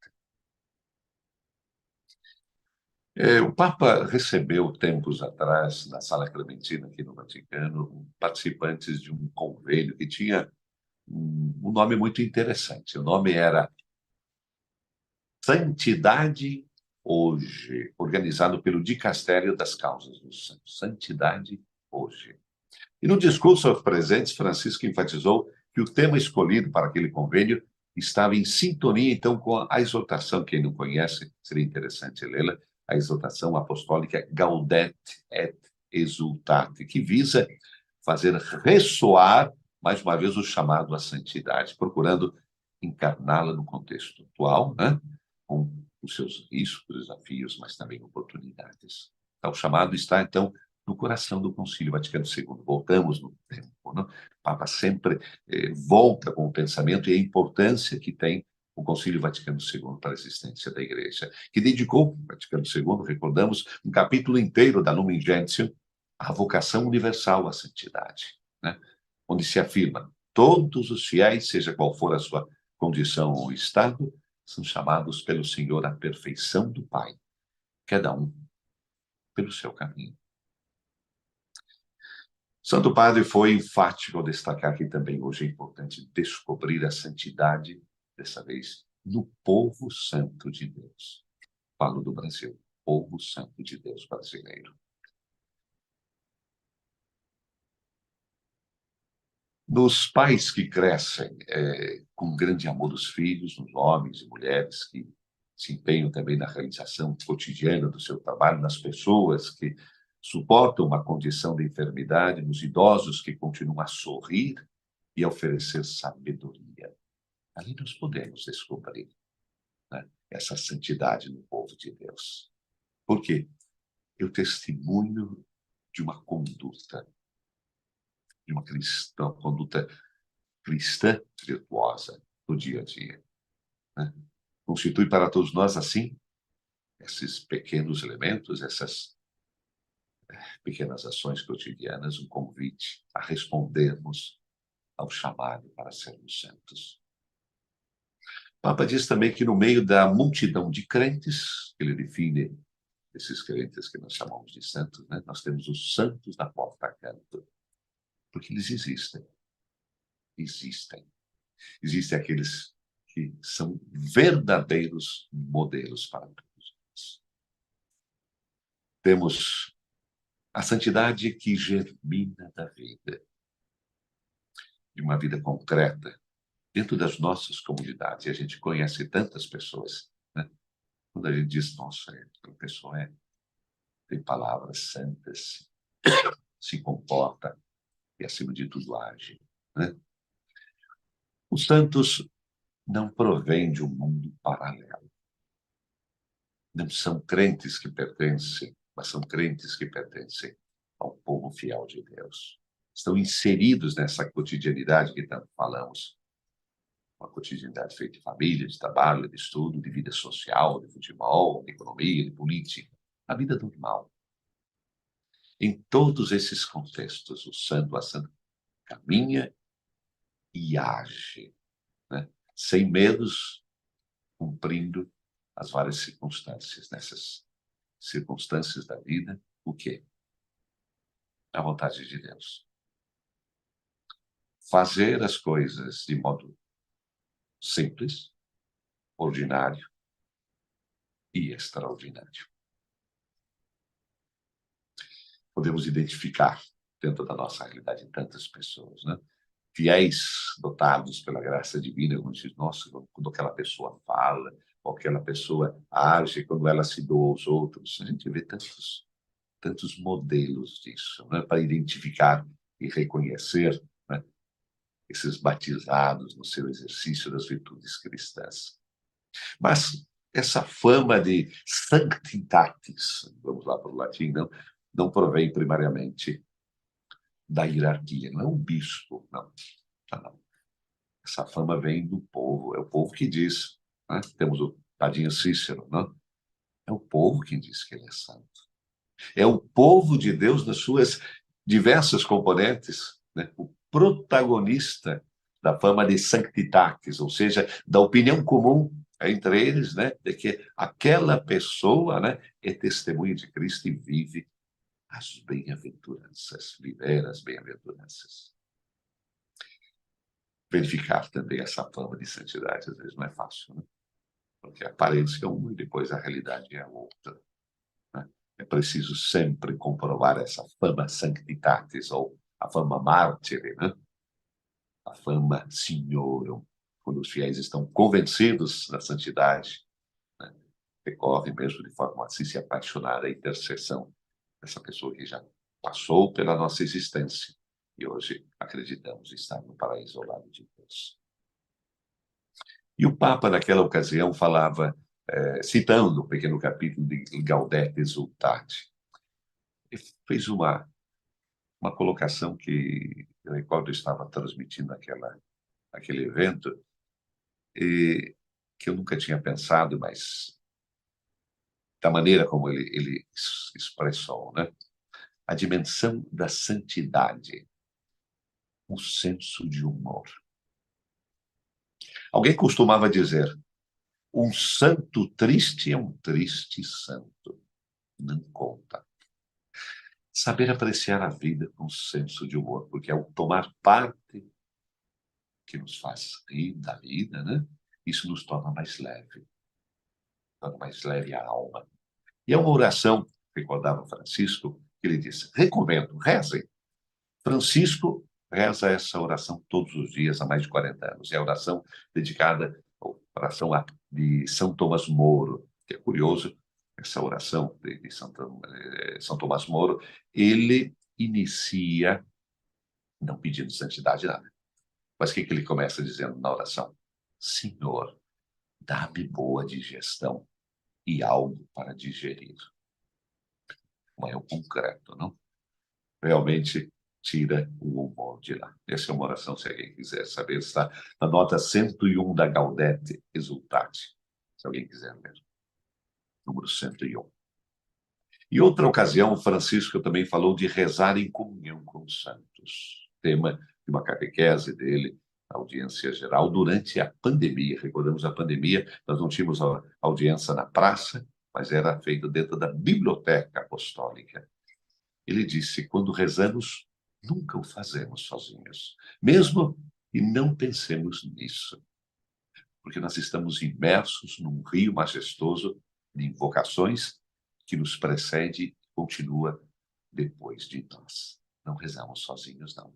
O Papa recebeu, tempos atrás, na Sala Clementina, aqui no Vaticano, participantes de um convênio que tinha um nome muito interessante. O nome era Santidade Hoje, organizado pelo Dicastério das Causas dos Santos. Santidade Hoje. E no discurso aos presentes, Francisco enfatizou que o tema escolhido para aquele convênio estava em sintonia, então, com a exortação, quem não conhece, seria interessante lê-la, a exortação apostólica Gaudete et Exultate, que visa fazer ressoar, mais uma vez, o chamado à santidade, procurando encarná-la no contexto atual, né? Com os seus riscos, desafios, mas também oportunidades. Então, o chamado está, então, no coração do Concílio Vaticano II. Voltamos no tempo, né? O Papa sempre volta com o pensamento e a importância que tem o Concílio Vaticano II para a existência da Igreja, que dedicou, Vaticano II, recordamos, um capítulo inteiro da Lumen Gentium à vocação universal à santidade, né? Onde se afirma: todos os fiéis, seja qual for a sua condição ou estado, são chamados pelo Senhor à perfeição do Pai, cada um pelo seu caminho. Santo Padre foi enfático ao destacar que também hoje é importante descobrir a santidade, dessa vez, no povo santo de Deus. Falo do Brasil, povo santo de Deus brasileiro. Nos pais que crescem com grande amor dos filhos, nos homens e mulheres que se empenham também na realização cotidiana do seu trabalho, nas pessoas que suportam uma condição de enfermidade, nos idosos que continuam a sorrir e a oferecer sabedoria. Ali nós podemos descobrir, né, essa santidade no povo de Deus. Por quê? Eu testemunho de uma conduta, conduta cristã virtuosa no dia a dia, né? Constitui para todos nós, assim, esses pequenos elementos, essas pequenas ações cotidianas, um convite a respondermos ao chamado para sermos santos. O Papa diz também que no meio da multidão de crentes, ele define esses crentes que nós chamamos de santos, né? Nós temos os santos da porta canto, porque eles existem. Existem aqueles que são verdadeiros modelos para todos nós. Temos a santidade que germina da vida, de uma vida concreta, dentro das nossas comunidades. E a gente conhece tantas pessoas, né? Quando a gente diz, nossa, a pessoa tem palavras santas, se comporta e, acima de tudo, age, né? Os santos não provêm de um mundo paralelo. Não são crentes que pertencem, mas são crentes que pertencem ao povo fiel de Deus. Estão inseridos nessa cotidianidade que tanto falamos. Uma cotidianidade feita de família, de trabalho, de estudo, de vida social, de futebol, de economia, de política. A vida normal. Em todos esses contextos, o santo, a santa, caminha e age, né? Sem medos, cumprindo as várias circunstâncias. Nessas circunstâncias da vida, o quê? A vontade de Deus. Fazer as coisas de modo simples, ordinário e extraordinário. Podemos identificar dentro da nossa realidade tantas pessoas, né? Fiéis, dotados pela graça divina, alguns dizem, nossa, quando aquela pessoa fala, ou aquela pessoa age, quando ela se doa aos outros, a gente vê tantos modelos disso, né? Para identificar e reconhecer, né, esses batizados no seu exercício das virtudes cristãs. Mas essa fama de sanctitatis, vamos lá para o latim, não provém primariamente da hierarquia, não é um bispo, não. Não. Essa fama vem do povo, é o povo que diz. Né? Temos o tadinho Cícero, não? É o povo que diz que ele é santo. É o povo de Deus nas suas diversas componentes, né? O protagonista da fama de sanctitatis, ou seja, da opinião comum entre eles, né, de que aquela pessoa, né, é testemunha de Cristo e vive as bem-aventuranças, viver as bem-aventuranças. Verificar também essa fama de santidade às vezes não é fácil, né? Porque a aparência é uma e depois a realidade é a outra. Né? É preciso sempre comprovar essa fama sanctitatis, ou a fama mártire, né? A fama signorum, quando os fiéis estão convencidos da santidade, né? Decorre mesmo de forma assim se apaixonar a intercessão dessa pessoa que já passou pela nossa existência e hoje acreditamos estar no paraíso ao lado de Deus. E o Papa, naquela ocasião, falava, citando um pequeno capítulo de Gaudete Exsultate, ele fez uma colocação que eu recordo estava transmitindo aquele evento, e que eu nunca tinha pensado, mas da maneira como ele expressou, né? A dimensão da santidade, o senso de humor. Alguém costumava dizer, um santo triste é um triste santo. Não conta. Saber apreciar a vida com senso de humor, porque ao tomar parte que nos faz rir da vida, né? Isso nos torna mais leve. Torna mais leve a alma. E é uma oração, recordava Francisco, que ele disse, recomendo, rezem. Francisco reza essa oração todos os dias há mais de 40 anos. É a oração dedicada à oração de São Tomás Moro, que é curioso, essa oração de São Tomás Moro, ele inicia, não pedindo santidade nada, mas o que ele começa dizendo na oração? Senhor, dá-me boa digestão e algo para digerir. Não é o concreto, não? Realmente tira o humor de lá. Essa é uma oração, se alguém quiser saber, está na nota 101 da Gaudete Exsultate, se alguém quiser ler. Número 101. E outra ocasião, Francisco também falou de rezar em comunhão com os santos. Tema de uma catequese dele, na audiência geral, durante a pandemia. Recordamos a pandemia, nós não tínhamos a audiência na praça, mas era feita dentro da biblioteca apostólica. Ele disse, quando rezamos, nunca o fazemos sozinhos. Mesmo e não pensemos nisso. Porque nós estamos imersos num rio majestoso de invocações que nos precede e continua depois de nós. Não rezamos sozinhos, não.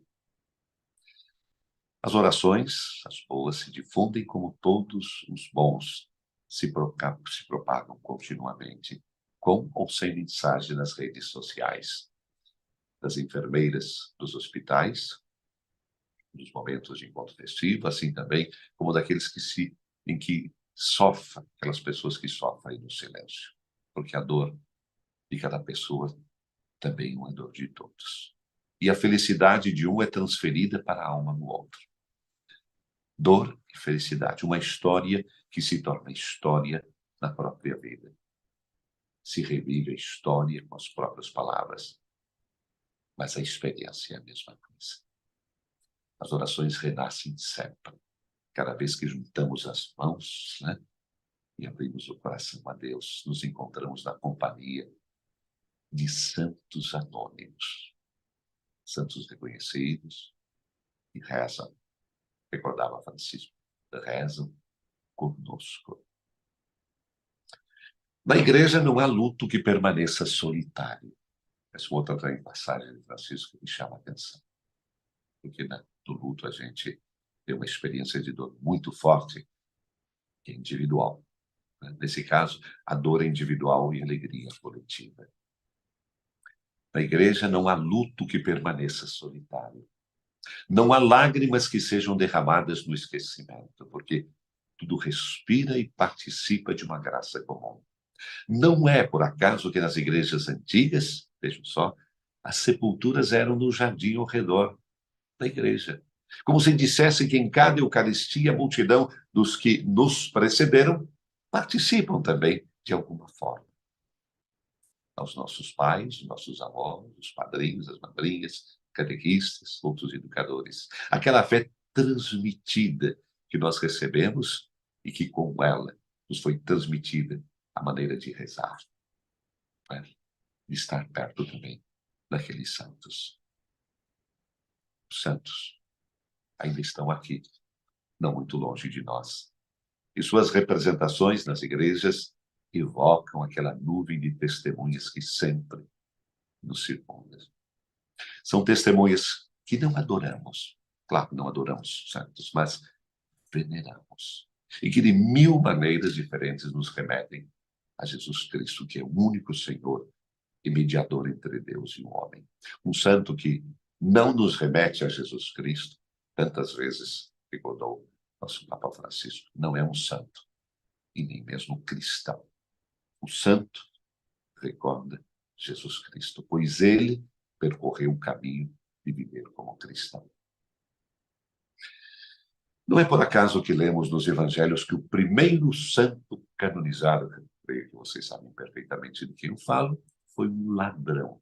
As orações, as boas, se difundem como todos os bons se propagam continuamente, com ou sem mensagem nas redes sociais. Das enfermeiras dos hospitais, nos momentos de encontro festivo, assim também como daqueles em que sofrem, aquelas pessoas que sofrem no silêncio, porque a dor de cada pessoa também é uma dor de todos. E a felicidade de um é transferida para a alma do outro. Dor e felicidade, uma história que se torna história na própria vida. Se revive a história com as próprias palavras, mas a experiência é a mesma coisa. As orações renascem sempre. Cada vez que juntamos as mãos, né, e abrimos o coração a Deus, nos encontramos na companhia de santos anônimos, santos reconhecidos, e rezam, recordava Francisco, rezam conosco. Na igreja não há luto que permaneça solitário. Essa outra passagem de Francisco que me chama a atenção. Porque no luto a gente tem uma experiência de dor muito forte, que é individual. Nesse caso, a dor é individual e a alegria coletiva. Na igreja não há luto que permaneça solitário. Não há lágrimas que sejam derramadas no esquecimento, porque tudo respira e participa de uma graça comum. Não é por acaso que nas igrejas antigas, vejam só, as sepulturas eram no jardim ao redor da igreja. Como se dissesse que em cada Eucaristia a multidão dos que nos precederam participam também de alguma forma. Aos nossos pais, nossos avós, os padrinhos, as madrinhas, catequistas, outros educadores. Aquela fé transmitida que nós recebemos e que com ela nos foi transmitida a maneira de rezar, né? De estar perto também daqueles santos. Os santos ainda estão aqui, não muito longe de nós. E suas representações nas igrejas evocam aquela nuvem de testemunhas que sempre nos circunda. São testemunhas que não adoramos. Claro, não adoramos os santos, mas veneramos. E que de mil maneiras diferentes nos remetem a Jesus Cristo, que é o único Senhor e mediador entre Deus e o homem. Um santo que não nos remete a Jesus Cristo, tantas vezes recordou nosso Papa Francisco, não é um santo e nem mesmo cristão. O santo recorda Jesus Cristo, pois ele percorreu o caminho de viver como cristão. Não é por acaso que lemos nos evangelhos que o primeiro santo canonizado, creio que vocês sabem perfeitamente de quem eu falo, foi um ladrão.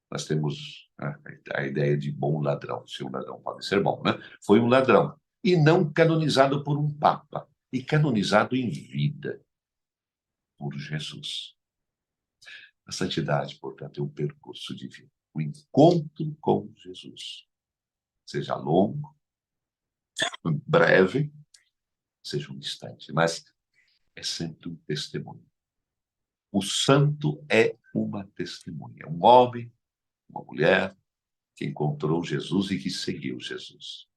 Nós temos a ideia de bom ladrão, se um ladrão pode ser bom, né? Foi um ladrão. E não canonizado por um papa, e canonizado em vida por Jesus. A santidade, portanto, é um percurso de vida. O encontro com Jesus. Seja longo, breve, seja um instante, mas é sempre um testemunho. O santo é uma testemunha. Um homem, uma mulher que encontrou Jesus e que seguiu Jesus.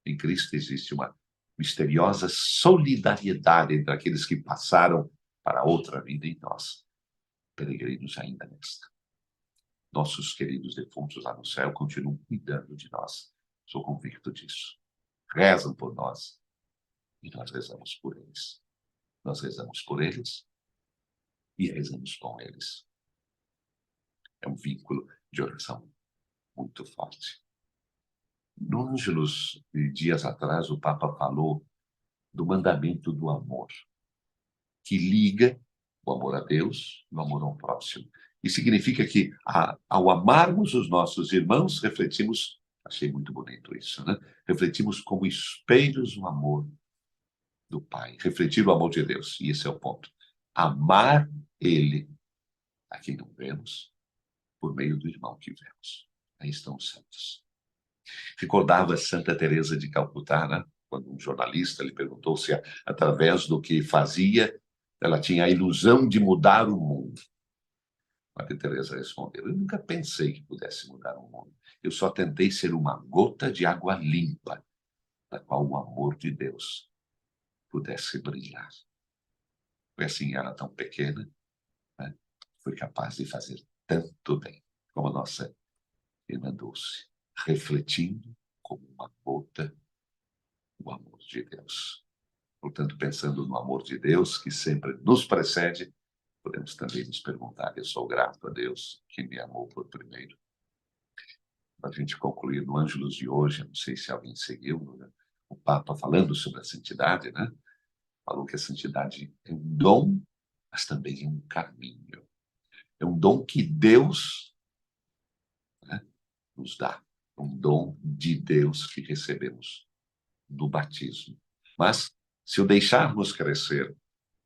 Em Cristo existe uma misteriosa solidariedade entre aqueles que passaram para outra vida e nós, peregrinos ainda nesta. Nossos queridos defuntos lá no céu continuam cuidando de nós. Sou convicto disso. Rezam por nós e nós rezamos por eles. Nós rezamos por eles e rezamos com eles. É um vínculo de oração muito forte. No Ângelus, de dias atrás, o Papa falou do mandamento do amor, que liga o amor a Deus e o amor ao próximo. E significa que, ao amarmos os nossos irmãos, refletimos, achei muito bonito isso, né? Refletimos como espelhos o amor do Pai, refletir o amor de Deus. E esse é o ponto. Amar Ele, a quem não vemos, por meio do irmão que vemos. Aí estão os santos. Recordava Santa Teresa de Calcutá, né? Quando um jornalista lhe perguntou se, através do que fazia, ela tinha a ilusão de mudar o mundo. Madre Teresa respondeu: eu nunca pensei que pudesse mudar o mundo. Eu só tentei ser uma gota de água limpa, da qual o amor de Deus pudesse brilhar. Foi assim, ela tão pequena, né? Foi capaz de fazer tanto bem, como a nossa irmã Dulce, refletindo como uma gota o amor de Deus. Portanto, pensando no amor de Deus, que sempre nos precede, podemos também nos perguntar: eu sou grato a Deus que me amou por primeiro. Para a gente concluir no Ângelus de hoje, não sei se alguém seguiu, né? O Papa falando sobre a santidade, né? Falou que a santidade é um dom, mas também é um caminho. É um dom que Deus, né, nos dá. Um dom de Deus que recebemos no batismo. Mas, se o deixarmos crescer,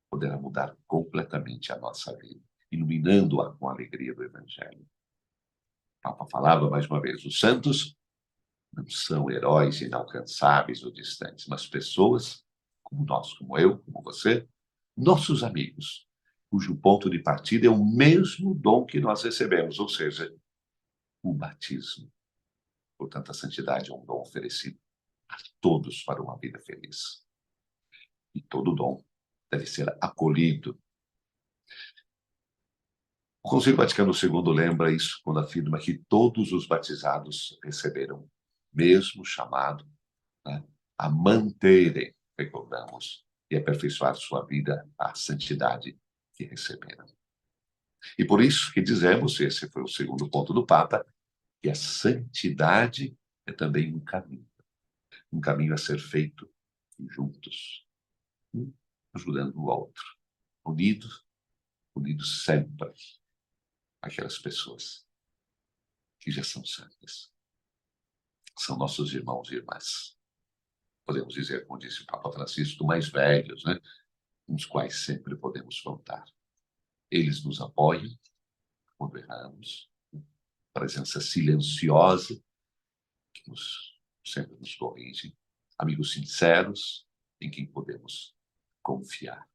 poderá mudar completamente a nossa vida, iluminando-a com a alegria do Evangelho. O Papa falava mais uma vez: os santos não são heróis inalcançáveis ou distantes, mas pessoas como nós, como eu, como você, nossos amigos, cujo ponto de partida é o mesmo dom que nós recebemos, ou seja, o batismo. Portanto, a santidade é um dom oferecido a todos para uma vida feliz. E todo dom deve ser acolhido. O Concílio Vaticano II lembra isso quando afirma que todos os batizados receberam o mesmo chamado, né, a manterem, recordamos, e aperfeiçoar sua vida à santidade que receberam. E por isso que dizemos, esse foi o segundo ponto do Papa, que a santidade é também um caminho a ser feito juntos, um ajudando o outro, unidos, unidos sempre aquelas pessoas que já são santas. São nossos irmãos e irmãs. Podemos dizer, como disse o Papa Francisco, mais velhos, né? Nos quais sempre podemos contar. Eles nos apoiam quando erramos, presença silenciosa que sempre nos corrige, amigos sinceros em quem podemos confiar.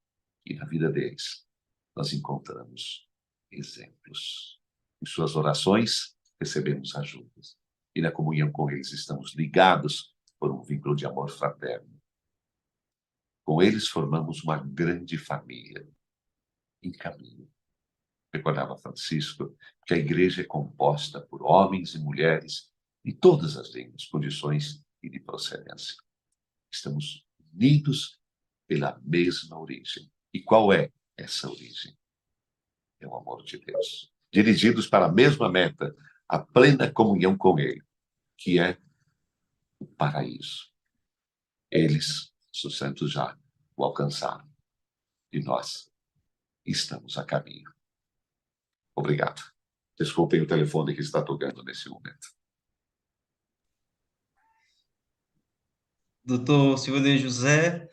E na vida deles nós encontramos exemplos. Em suas orações recebemos ajudas. E na comunhão com eles estamos ligados por um vínculo de amor fraterno. Com eles formamos uma grande família em caminho. Recordava Francisco que a igreja é composta por homens e mulheres de todas as línguas, condições e de procedência. Estamos unidos pela mesma origem. E qual é essa origem? É o amor de Deus. Dirigidos para a mesma meta, a plena comunhão com Ele, que é o paraíso. Eles, os santos, já o alcançaram. E nós estamos a caminho. Obrigado. Desculpem o telefone que está tocando nesse momento. Doutor Silvanei José,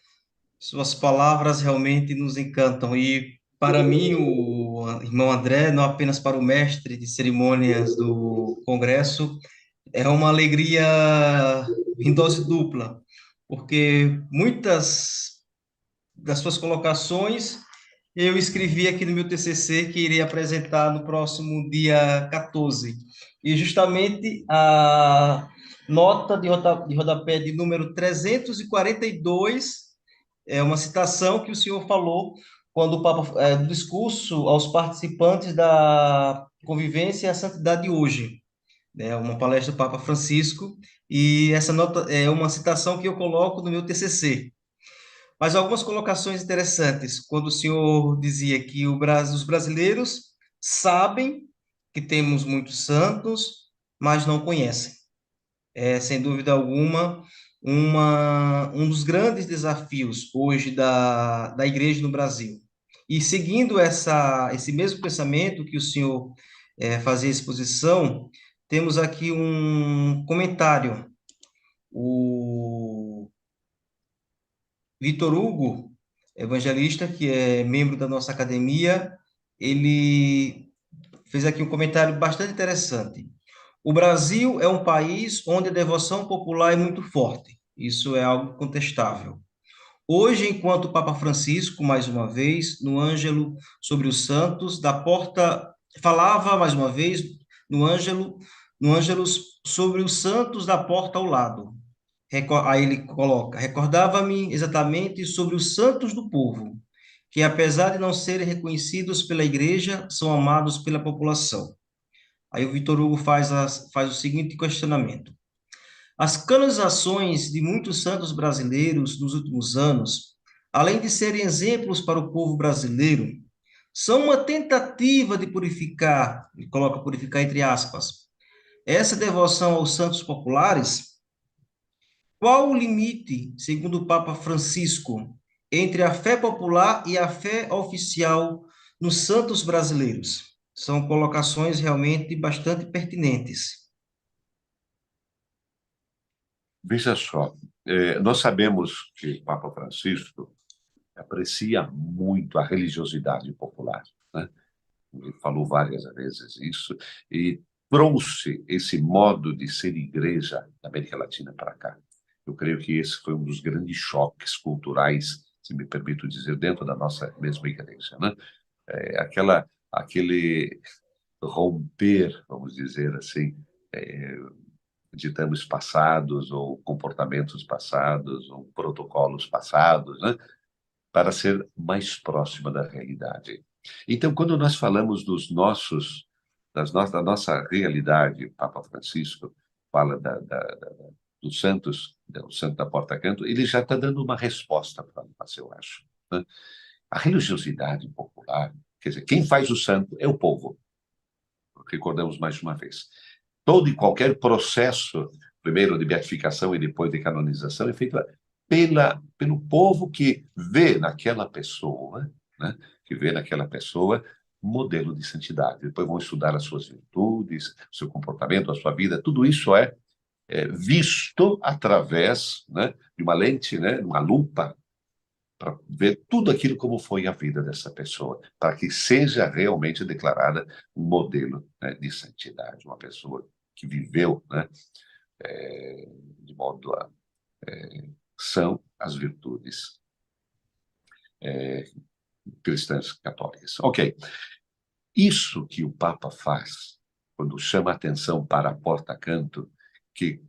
suas palavras realmente nos encantam. E para mim, o irmão André, não apenas para o mestre de cerimônias do Congresso, é uma alegria em dose dupla, porque muitas das suas colocações eu escrevi aqui no meu TCC que irei apresentar no próximo dia 14. E justamente a nota de rodapé de número 342 é uma citação que o senhor falou quando o Papa, do discurso aos participantes da Convivência e a Santidade hoje, né, uma palestra do Papa Francisco, e essa nota é uma citação que eu coloco no meu TCC. Mas algumas colocações interessantes, quando o senhor dizia que os brasileiros sabem que temos muitos santos, mas não conhecem. É, sem dúvida alguma, um dos grandes desafios hoje da igreja no Brasil. E seguindo esse mesmo pensamento que o senhor fazia exposição, temos aqui um comentário. O Vitor Hugo, evangelista, que é membro da nossa academia, ele fez aqui um comentário bastante interessante. O Brasil é um país onde a devoção popular é muito forte. Isso é algo contestável. Hoje, enquanto o Papa Francisco, mais uma vez, no Ângelo sobre os Santos, da porta, falava mais uma vez no Ângelus sobre os santos da porta ao lado. Aí ele coloca: recordava-me exatamente sobre os santos do povo, que apesar de não serem reconhecidos pela igreja, são amados pela população. Aí o Vitor Hugo faz o seguinte questionamento: as canonizações de muitos santos brasileiros nos últimos anos, além de serem exemplos para o povo brasileiro, são uma tentativa de purificar, ele coloca purificar entre aspas, essa devoção aos santos populares. Qual o limite, segundo o Papa Francisco, entre a fé popular e a fé oficial nos santos brasileiros? São colocações realmente bastante pertinentes. Veja só, nós sabemos que o Papa Francisco aprecia muito a religiosidade popular, né? Ele falou várias vezes isso e trouxe esse modo de ser igreja da América Latina para cá. Eu creio que esse foi um dos grandes choques culturais, se me permito dizer, dentro da nossa mesma igreja, né? Aquele romper, vamos dizer assim, ditames passados ou comportamentos passados ou protocolos passados, né? Para ser mais próxima da realidade. Então, quando nós falamos da nossa realidade, Papa Francisco fala dos santos, o santo da Porta Canto, ele já está dando uma resposta para nós, eu acho, né? A religiosidade popular, quer dizer, quem faz o santo é o povo. Recordamos mais uma vez. Todo e qualquer processo, primeiro de beatificação e depois de canonização, é feito pelo povo que vê naquela pessoa, né, que vê naquela pessoa modelo de santidade. Depois vão estudar as suas virtudes, o seu comportamento, a sua vida. Tudo isso é visto através, né, de uma lente, né, uma lupa, para ver tudo aquilo como foi a vida dessa pessoa, para que seja realmente declarada um modelo, né, de santidade, uma pessoa que viveu, né, de modo são as virtudes cristãs católicas. Ok, isso que o Papa faz, quando chama a atenção para a porta-canto, que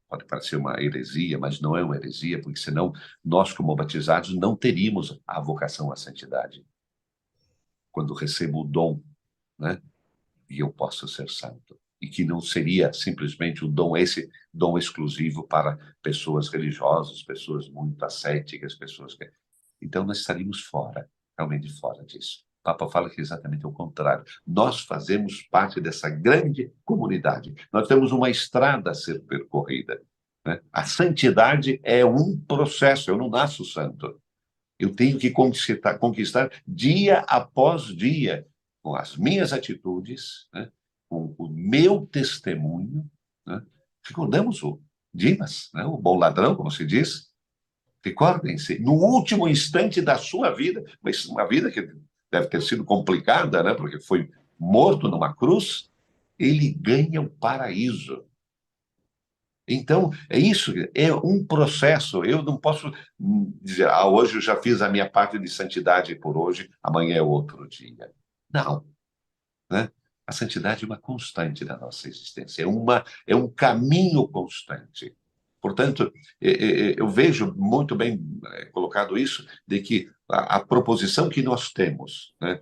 pode parecer uma heresia, mas não é uma heresia, porque senão nós, como batizados, não teríamos a vocação à santidade. Quando recebo o dom, né, e eu posso ser santo. E que não seria simplesmente o dom, esse dom exclusivo para pessoas religiosas, pessoas muito ascéticas, pessoas que... Então nós estaríamos fora, realmente fora disso. O Papa fala que é exatamente o contrário. Nós fazemos parte dessa grande comunidade. Nós temos uma estrada a ser percorrida, né? A santidade é um processo, eu não nasço santo. Eu tenho que conquistar dia após dia, com as minhas atitudes, né, com o meu testemunho. Né? Recordamos o Dimas, né, o bom ladrão, como se diz. Recordem-se, no último instante da sua vida, mas uma vida que deve ter sido complicada, né, porque foi morto numa cruz, ele ganha o paraíso. Então, é isso, é um processo. Eu não posso dizer, hoje eu já fiz a minha parte de santidade por hoje, amanhã é outro dia. Não, né? A santidade é uma constante da nossa existência, é um caminho constante. Portanto, eu vejo muito bem colocado isso, de que a proposição que nós temos, né?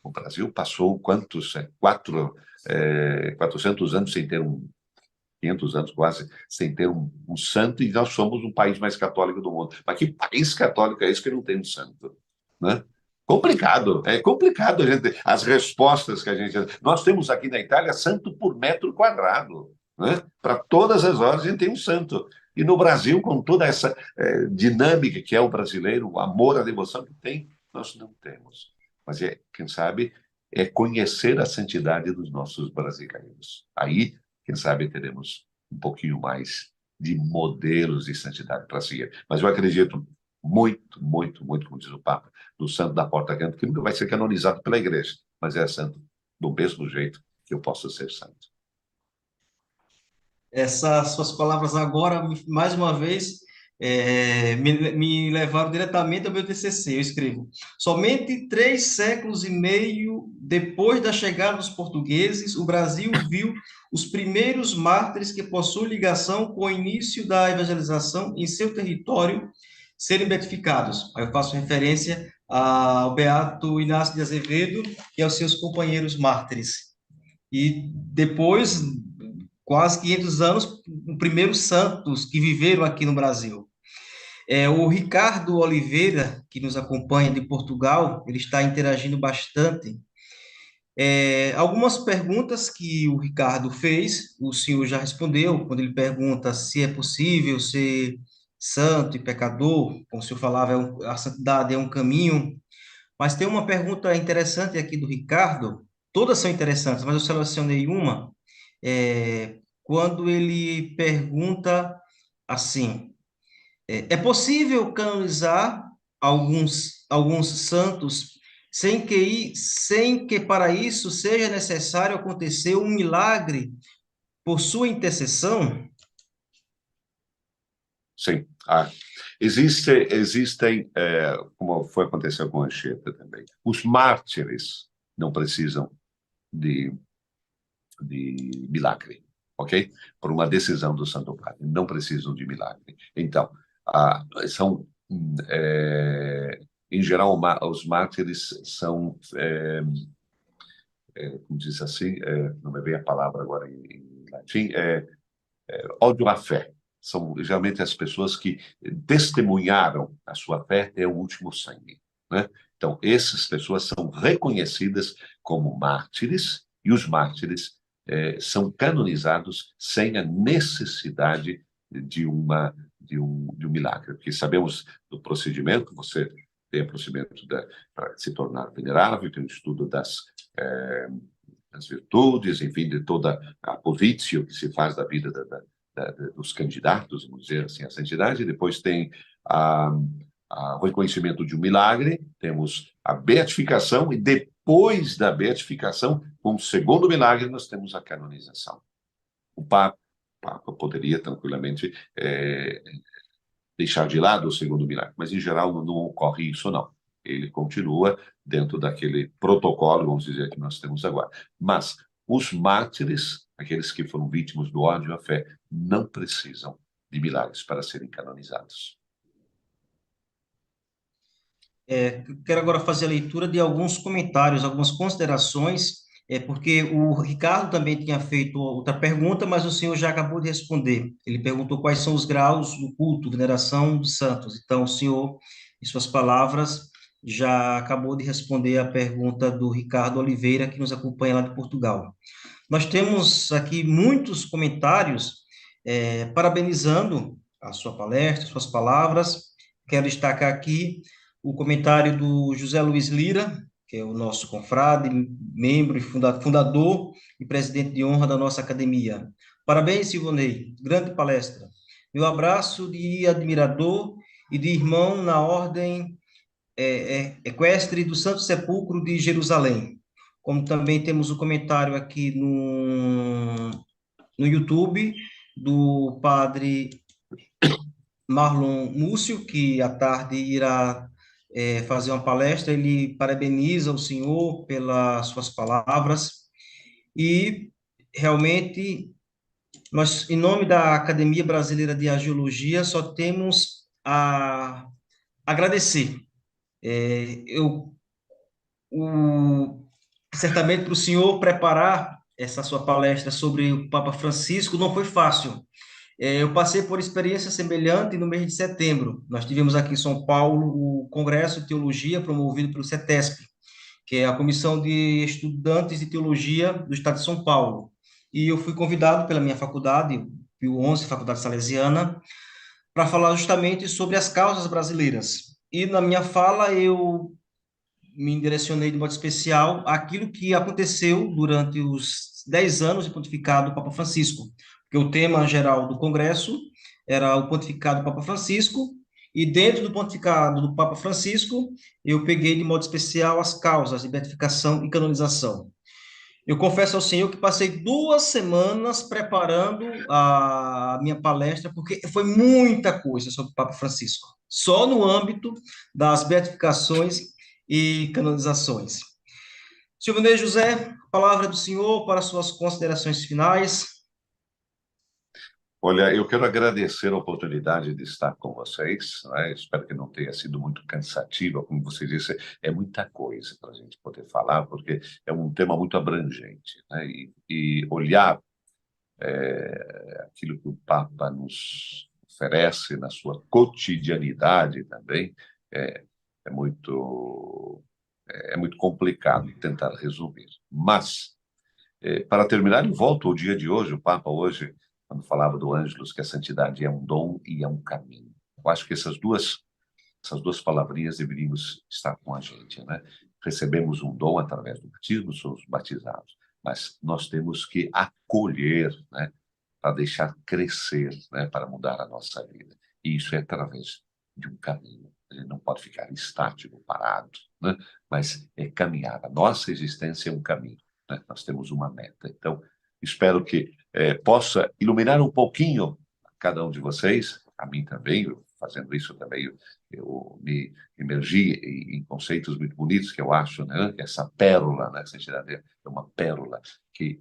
O Brasil passou quantos? 400 anos sem ter 500 anos quase, sem ter um santo, e nós somos o país mais católico do mundo. Mas que país católico é esse que não tem um santo? Né? Complicado, é complicado a gente, as respostas que a gente... Nós temos aqui na Itália santo por metro quadrado. Né? Para todas as horas a gente tem um santo. E no Brasil, com toda essa dinâmica que é o brasileiro, o amor, a devoção que tem, nós não temos. Mas, quem sabe, é conhecer a santidade dos nossos brasileiros. Aí quem sabe teremos um pouquinho mais de modelos de santidade para seguir. Mas eu acredito muito, muito, muito, como diz o Papa, do santo da Porta Canto, que nunca vai ser canonizado pela igreja, mas é santo do mesmo jeito que eu posso ser santo. Essas suas palavras agora, mais uma vez, me levaram diretamente ao meu TCC. Eu escrevo: somente 3 séculos e meio depois da chegada dos portugueses, o Brasil viu os primeiros mártires que possuem ligação com o início da evangelização em seu território serem beatificados. Aí eu faço referência ao beato Inácio de Azevedo e aos seus companheiros mártires. E depois, quase 500 anos, os primeiros santos que viveram aqui no Brasil. O Ricardo Oliveira, que nos acompanha de Portugal, ele está interagindo bastante. Algumas perguntas que o Ricardo fez, o senhor já respondeu, quando ele pergunta se é possível ser santo e pecador, como o senhor falava, a santidade é um caminho, mas tem uma pergunta interessante aqui do Ricardo, todas são interessantes, mas eu selecionei uma, quando ele pergunta assim: é possível canonizar alguns santos sem que para isso seja necessário acontecer um milagre por sua intercessão? Sim. Existem, como foi acontecer com a Anchieta também, os mártires não precisam de, de milagre, ok? Por uma decisão do Santo Padre, não precisam de milagre. Então, são em geral, os mártires são, como diz assim, não me vem a palavra agora em latim, ódio à fé. São geralmente as pessoas que testemunharam a sua fé até o último sangue, né? Então, essas pessoas são reconhecidas como mártires, e os mártires são canonizados sem a necessidade de um milagre. Porque sabemos do procedimento, você tem o procedimento para se tornar venerável, tem o estudo das virtudes, enfim, de toda a positio que se faz da vida dos candidatos, vamos dizer assim, à santidade. Depois tem o reconhecimento de um milagre, temos a beatificação, e depois da beatificação, como segundo milagre, nós temos a canonização. O Papa poderia tranquilamente deixar de lado o segundo milagre, mas em geral não ocorre isso, não. Ele continua dentro daquele protocolo, vamos dizer, que nós temos agora. Mas os mártires, aqueles que foram vítimas do ódio à fé, não precisam de milagres para serem canonizados. Quero agora fazer a leitura de alguns comentários, algumas considerações, porque o Ricardo também tinha feito outra pergunta, mas o senhor já acabou de responder. Ele perguntou quais são os graus do culto, veneração dos santos. Então, o senhor, em suas palavras, já acabou de responder a pergunta do Ricardo Oliveira, que nos acompanha lá de Portugal. Nós temos aqui muitos comentários, parabenizando a sua palestra, suas palavras. Quero destacar aqui o comentário do José Luiz Lira, que é o nosso confrade, membro e fundador e presidente de honra da nossa academia. Parabéns, Silvonei, grande palestra. Meu abraço de admirador e de irmão na ordem equestre do Santo Sepulcro de Jerusalém. Como também temos o comentário aqui no YouTube do padre Marlon Múcio, que à tarde irá fazer uma palestra. Ele parabeniza o senhor pelas suas palavras e realmente nós, em nome da Academia Brasileira de Agiologia, só temos a agradecer. Eu certamente para o senhor preparar essa sua palestra sobre o Papa Francisco não foi fácil. Eu passei por experiência semelhante no mês de setembro. Nós tivemos aqui em São Paulo o Congresso de Teologia promovido pelo CETESP, que é a Comissão de Estudantes de Teologia do Estado de São Paulo. E eu fui convidado pela minha faculdade, Pio XI, Faculdade Salesiana, para falar justamente sobre as causas brasileiras. E na minha fala eu me direcionei de modo especial àquilo que aconteceu durante os 10 anos de pontificado do Papa Francisco, porque o tema geral do Congresso era o pontificado do Papa Francisco, e dentro do pontificado do Papa Francisco, eu peguei de modo especial as causas de beatificação e canonização. Eu confesso ao Senhor que passei 2 semanas preparando a minha palestra, porque foi muita coisa sobre o Papa Francisco, só no âmbito das beatificações e canonizações. Silvanei José, palavra do Senhor para suas considerações finais. Olha, eu quero agradecer a oportunidade de estar com vocês, né? Espero que não tenha sido muito cansativa, como você disse, é muita coisa para a gente poder falar, porque é um tema muito abrangente, né? E olhar aquilo que o Papa nos oferece na sua cotidianidade também é, é muito é muito complicado tentar resumir. Mas para terminar, eu volto ao dia de hoje. O Papa hoje, quando falava do Ângelus, que a santidade é um dom e é um caminho. Eu acho que essas duas palavrinhas deveriam estar com a gente, né? Recebemos um dom através do batismo, somos batizados, mas nós temos que acolher, né? Para deixar crescer, né? Para mudar a nossa vida. E isso é através de um caminho. A gente não pode ficar estático, parado, né? Mas é caminhar. A nossa existência é um caminho, né? Nós temos uma meta. Então, espero que possa iluminar um pouquinho a cada um de vocês, a mim também. Eu, fazendo isso também, eu me imergi em conceitos muito bonitos que eu acho, né? Essa pérola, né? Essa entidade é uma pérola que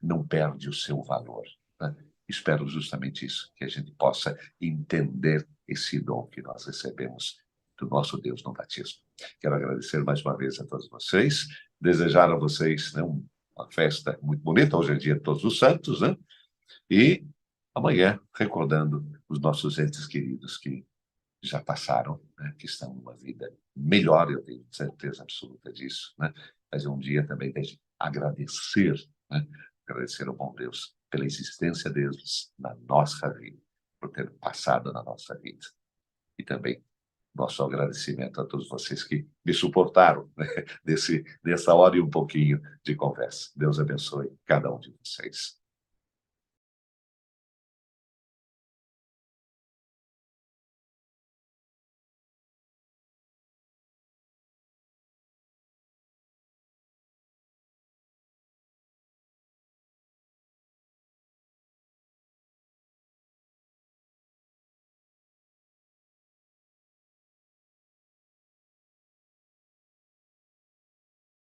não perde o seu valor, né? Espero justamente isso, que a gente possa entender esse dom que nós recebemos do nosso Deus no batismo. Quero agradecer mais uma vez a todos vocês, desejar a vocês, né, uma festa muito bonita, hoje é dia de Todos os Santos, né? E amanhã, recordando os nossos entes queridos que já passaram, né, que estão numa vida melhor, eu tenho certeza absoluta disso, né? Mas é um dia também de agradecer, né? Agradecer ao bom Deus pela existência deles na nossa vida, por ter passado na nossa vida. E também nosso agradecimento a todos vocês que me suportaram, né, dessa hora e um pouquinho de conversa. Deus abençoe cada um de vocês.